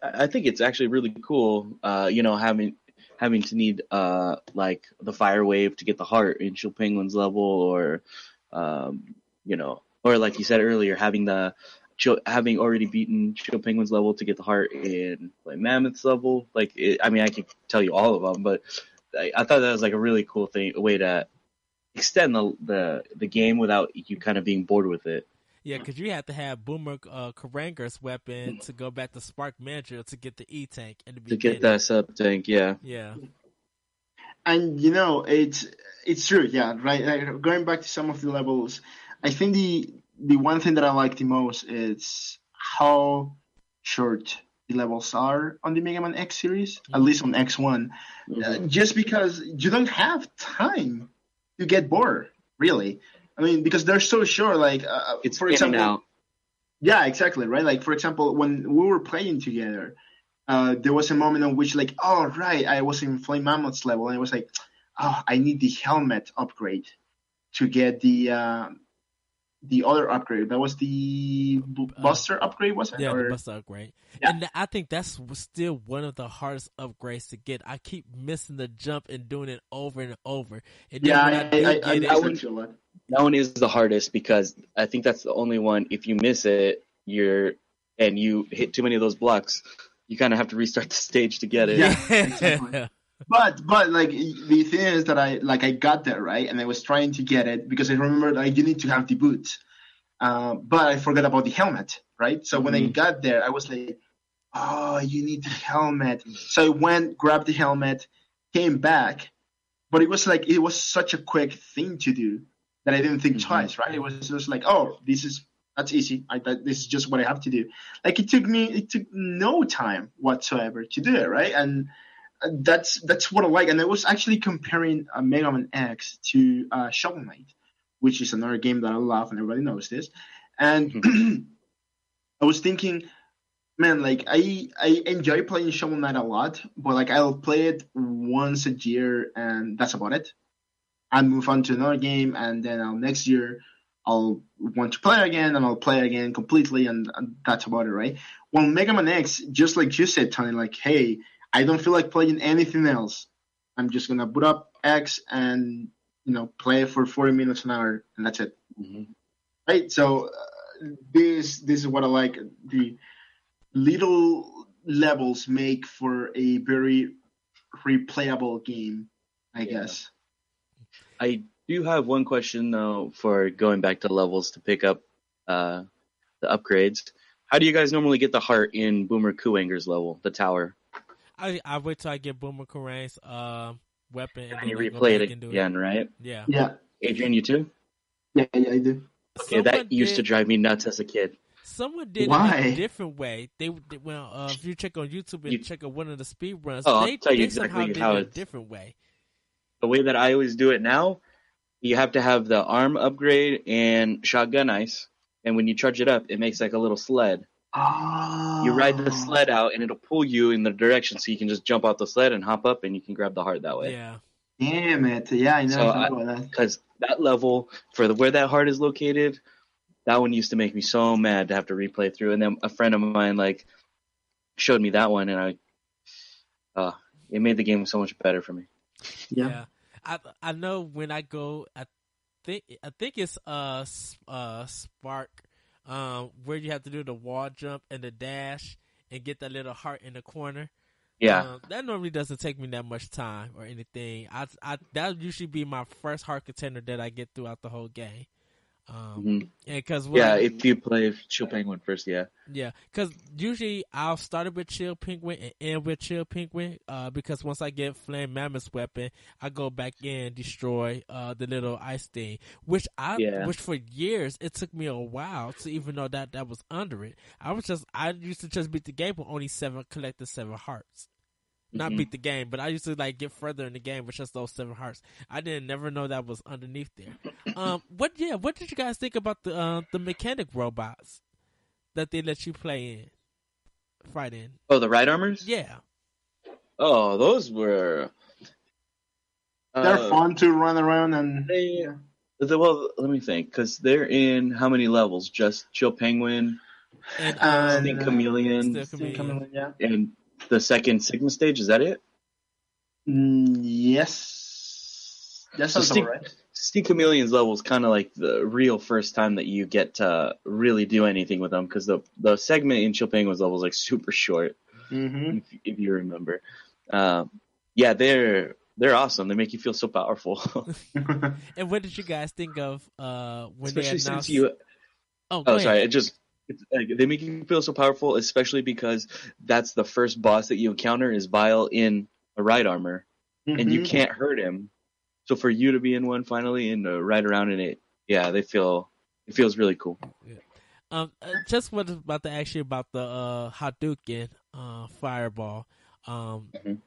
I think it's actually really cool. Having to need like the fire wave to get the heart in Chill Penguin's level, or or like you said earlier, having already beaten Chill Penguin's level to get the heart in like Mammoth's level. I could tell you all of them, but I thought that was like a really cool way to extend the game without you kind of being bored with it. Yeah, because you have to have Boomer Karanga's weapon to go back to Spark Manager to get the E-Tank in the beginning. To get that sub-tank, yeah. Yeah. And it's true, yeah, right. Like, going back to some of the levels, I think the one thing that I like the most is how short the levels are on the Mega Man X series, at least on X1. Just because you don't have time to get bored, really. I mean, because they're so short. Like, It's for in and example, out. yeah, exactly, right. Like, for example, when we were playing together, there was a moment in which, like, oh right, I was in Flame Mammoth's level, and I was like, oh, I need the helmet upgrade to get the other upgrade. That was the Buster upgrade, was it? Yeah, the Or Buster upgrade. yeah, And I think that's still one of the hardest upgrades to get. I keep missing the jump and doing it over and over. And then yeah, when I do I get miss it, that too a lot. That one is the hardest because I think that's the only one. If you miss it, and you hit too many of those blocks, you kind of have to restart the stage to get it. Yeah, exactly. But like the thing is that I got there, right, and I was trying to get it because I remember like you need to have the boots, but I forgot about the helmet, right? So when I got there, I was like, oh, you need the helmet. So I went, grabbed the helmet, came back, but it was such a quick thing to do that I didn't think twice, right? It was just like, oh, that's easy. This is just what I have to do. Like it took no time whatsoever to do it, right? And that's what I like. And I was actually comparing Mega Man X to Shovel Knight, which is another game that I love, and everybody knows this. And I was thinking, man, like I enjoy playing Shovel Knight a lot, but like I'll play it once a year, and that's about it. I'll move on to another game, and then next year I'll want to play again, and I'll play again completely, and that's about it, right? Well, Mega Man X, just like you said, Tony, like, hey, I don't feel like playing anything else. I'm just gonna boot up X and play it for 40 minutes an hour, and that's it. Right? So this is what I like. The little levels make for a very replayable game, I guess. I do have one question though for going back to levels to pick up the upgrades. How do you guys normally get the heart in Boomer Kuwanger's level, the tower? I wait till I get Boomer Kuwanger's weapon and then You I go replay back it and do again, right? Yeah. Yeah. Adrian, you too? Yeah, I do. Okay, that used to drive me nuts as a kid. Someone did Why? it a different way. If you check on YouTube and check out one of the speed runs, I'll they tell you somehow exactly did how it a it's different way. the way that I always do it now. You have to have the arm upgrade and shotgun ice, and when you charge it up, it makes like a little sled. Oh. You ride the sled out, and it'll pull you in the direction, so you can just jump off the sled and hop up, and you can grab the heart that way. Yeah. Damn it! Yeah, I never thought about that. Because that level where that heart is located, that one used to make me so mad to have to replay through. And then a friend of mine like showed me that one, and it made the game so much better for me. Yeah. I know when I go, I think it's Spark, where you have to do the wall jump and the dash and get that little heart in the corner. Yeah, that normally doesn't take me that much time or anything. That usually be my first heart contender that I get throughout the whole game. And because if you play Chill Penguin first, because usually I'll start it with Chill Penguin and end with Chill Penguin. Because once I get Flame Mammoth's weapon, I go back in and destroy the little ice thing, which for years it took me a while to even know that was under it. I used to just beat the game with only collected 7 hearts. Not beat the game, but I used to like get further in the game with just those 7 hearts. I didn't never know that was underneath there. What did you guys think about the mechanic robots that they let you fight in? Oh, the ride armors? Yeah. Oh, those were. They're fun to run around and. Well, let me think, because they're in how many levels? Just Chill Penguin, and Stink Chameleon, yeah. And the second Sigma stage, is that it? Yes. That sounds all right. Stink Chameleon's level is kind of like the real first time that you get to really do anything with them, because the segment in Chill Penguin's level is like super short, if you remember. They're awesome. They make you feel so powerful. And what did you guys think of when especially they announced? Since you. Sorry. They make you feel so powerful, especially because that's the first boss that you encounter is Vile in a ride armor. and you can't hurt him. So for you to be in one finally and ride around in it, yeah, it feels really cool. Yeah. Just was about to ask you about the Hadouken fireball. Mhm.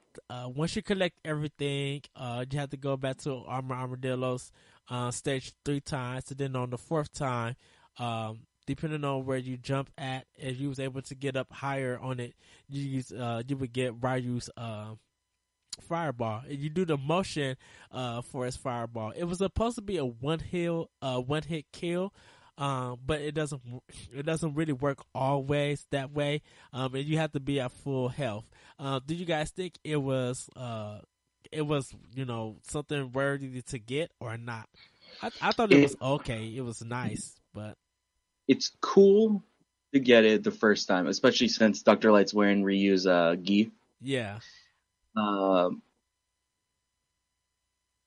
Once you collect everything, you have to go back to Armadillo's stage 3 times, and then on the 4th time, depending on where you jump at, if you was able to get up higher on it, you would get Ryu's fireball. And you do the motion for his fireball. It was supposed to be a one hit kill. But it doesn't really work always that way. And you have to be at full health. Do you guys think it was something worthy to get or not? I thought it was okay. It was nice, but it's cool to get it the first time, especially since Dr. Light's wearing Ryu's gi. Yeah. I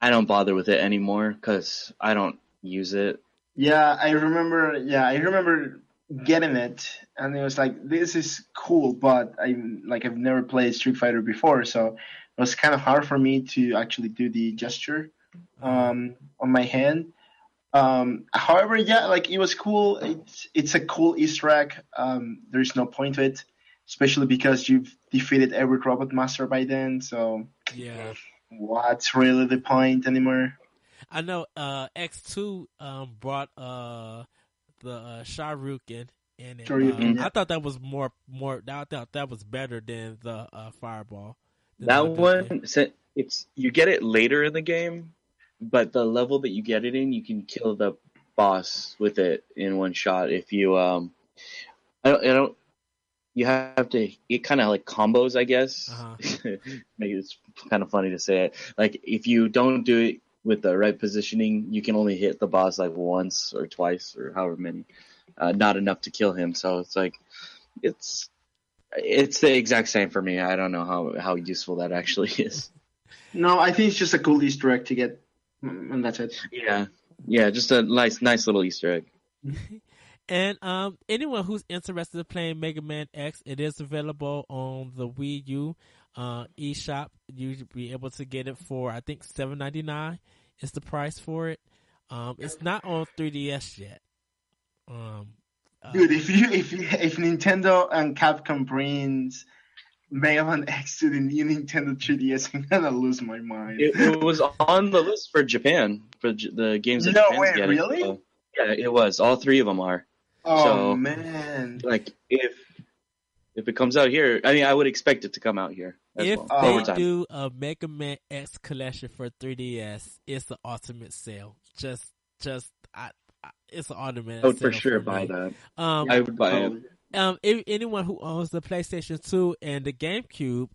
don't bother with it anymore because I don't use it. Yeah, I remember getting it, and it was like, this is cool, but I've never played Street Fighter before, so it was kind of hard for me to actually do the gesture on my hand. However, yeah, like, it was cool. It's a cool Easter egg. There's no point to it, especially because you've defeated every Robot Master by then. So yeah, what's really the point anymore? I know X2 brought the Sharuken in it. Shoryuken, yeah. I thought that was more. I thought that was better than the Fireball. That one, it's you get it later in the game, but the level that you get it in, you can kill the boss with it in one shot. If you I don't. You have to. It kind of like combos, I guess. Maybe it's kind of funny to say it. Like, if you don't do it with the right positioning, you can only hit the boss like once or twice or however many, not enough to kill him. So it's like, it's the exact same for me. I don't know how useful that actually is. No, I think it's just a cool Easter egg to get, and that's it. Yeah, just a nice little Easter egg. And anyone who's interested in playing Mega Man X, it is available on the Wii U eShop. You'll be able to get it for, I think, $7.99 is the price for it. It's not on 3DS yet. Dude, if Nintendo and Capcom brings Mega Man X to the new Nintendo 3DS, I'm gonna lose my mind. It was on the list for Japan, for the games that No Japan's way, getting. really? So, yeah, it was. All 3 of them are. Oh, so, man. Like, if it comes out here, I mean, I would expect it to come out here as if well. they do a Mega Man X collection for 3DS, it's the ultimate sale. It's an ultimate. I would for sure buy that. I would buy it. If anyone who owns the PlayStation 2 and the GameCube,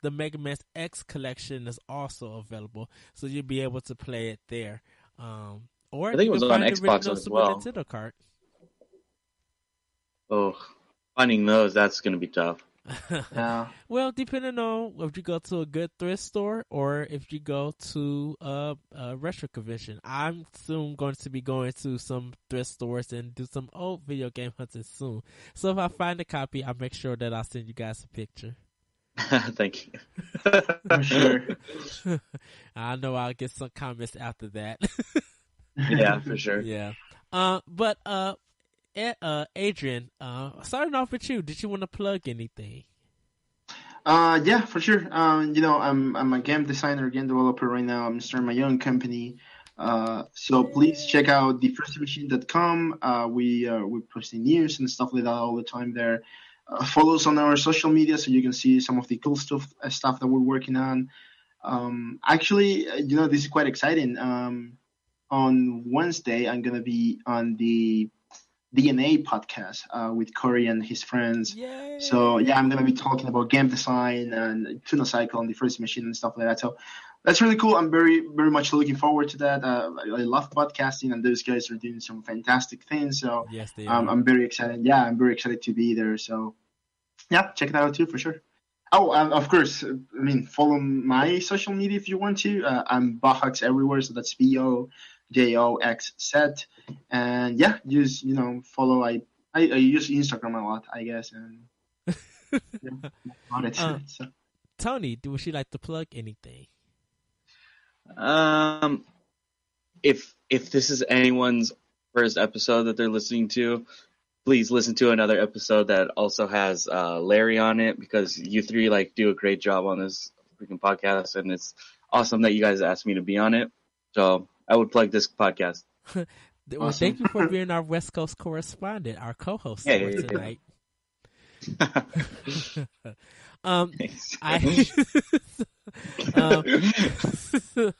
the Mega Man X collection is also available, so you'll be able to play it there. Or I think it was on find Xbox as well. Nintendo card. Oh, finding those, that's going to be tough. Yeah. Well, depending on if you go to a good thrift store or if you go to a retro convention. I'm soon going to be going to some thrift stores and do some old video game hunting soon. So if I find a copy, I'll make sure that I'll send you guys a picture. Thank you. I'm sure. I know I'll get some comments after that. Yeah, for sure. Yeah. But Adrian, starting off with you, did you want to plug anything? Yeah, for sure. I'm a game designer, game developer right now. I'm starting my own company. So please check out thefirstmachine.com. We're posting news and stuff like that all the time there. Follow us on our social media so you can see some of the cool stuff that we're working on. Actually, this is quite exciting. On Wednesday, I'm gonna be on the DNA podcast with Corey and his friends. Yay! So yeah, I'm gonna be talking about game design and Tuna Cycle and the First Machine and stuff like that. So that's really cool. I'm very, very much looking forward to that. I love podcasting, and those guys are doing some fantastic things. So yes, they are. I'm very excited. Yeah, I'm very excited to be there. So yeah, check that out too for sure. Oh, of course. Follow my social media if you want to. I'm Bojox everywhere, so that's BOJOXZ. And yeah, just follow. I use Instagram a lot, I guess, and about it. So. Tony, would you like to plug anything? If this is anyone's first episode that they're listening to, please listen to another episode that also has Larry on it, because you three do a great job on this freaking podcast, and it's awesome that you guys asked me to be on it. So I would plug this podcast. Well, Awesome. thank you for being our West Coast correspondent, our co-host Yeah, for yeah, yeah. tonight. Thanks.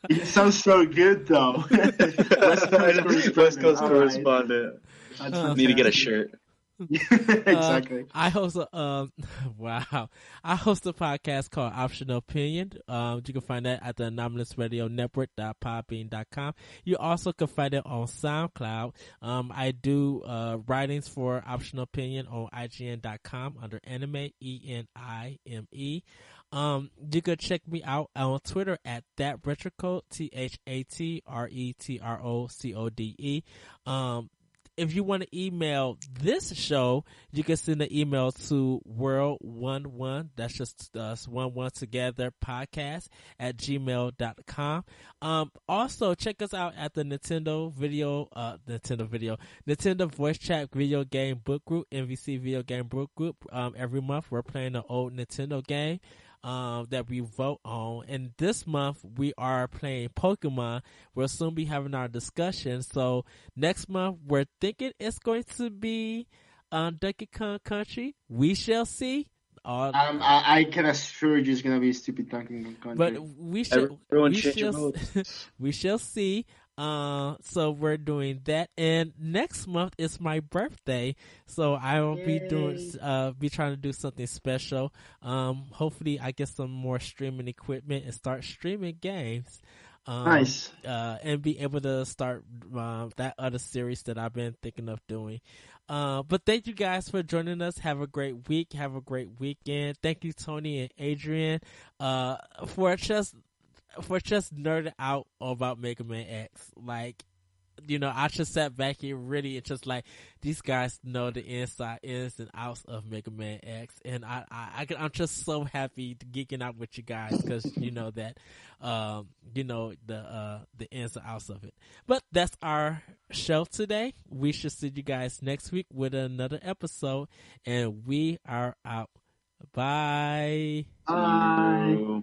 It sounds so good, though. West Coast All correspondent. right. That's Need to get a fantastic. shirt. Exactly. I host a I host a podcast called Optional Opinion. You can find that at the Anomalous Radio Network.podbean.com. You also can find it on SoundCloud. I do writings for Optional Opinion on IGN.com under Anime, ENIME. You could check me out on Twitter at ThatRetrocode, ThatRetrocode. If you want to email this show, you can send an email to world11, that's just us, 11 together, podcast at gmail.com. Also, check us out at the Nintendo Voice Chat Video Game Book Group, NVC Video Game Book Group. Every month, we're playing an old Nintendo game that we vote on, and this month we are playing Pokemon. We'll soon be having our discussion, so next month we're thinking it's going to be Donkey Kong Country. We shall see. I can assure you it's gonna be a stupid Donkey Kong Country. But Everyone change your votes. we shall see. So we're doing that, and next month is my birthday, so I will be trying to do something special. Hopefully I get some more streaming equipment and start streaming games. Nice. And be able to start that other series that I've been thinking of doing. But thank you guys for joining us. Have a great week. Have a great weekend. Thank you, Tony and Adrian, for just nerding out about Mega Man X. I just sat back here really and just these guys know the ins and outs of Mega Man X, and I'm just so happy geeking out with you guys because you know that the ins and outs of it. But that's our show today. We should see you guys next week with another episode, and we are out. Bye. Bye.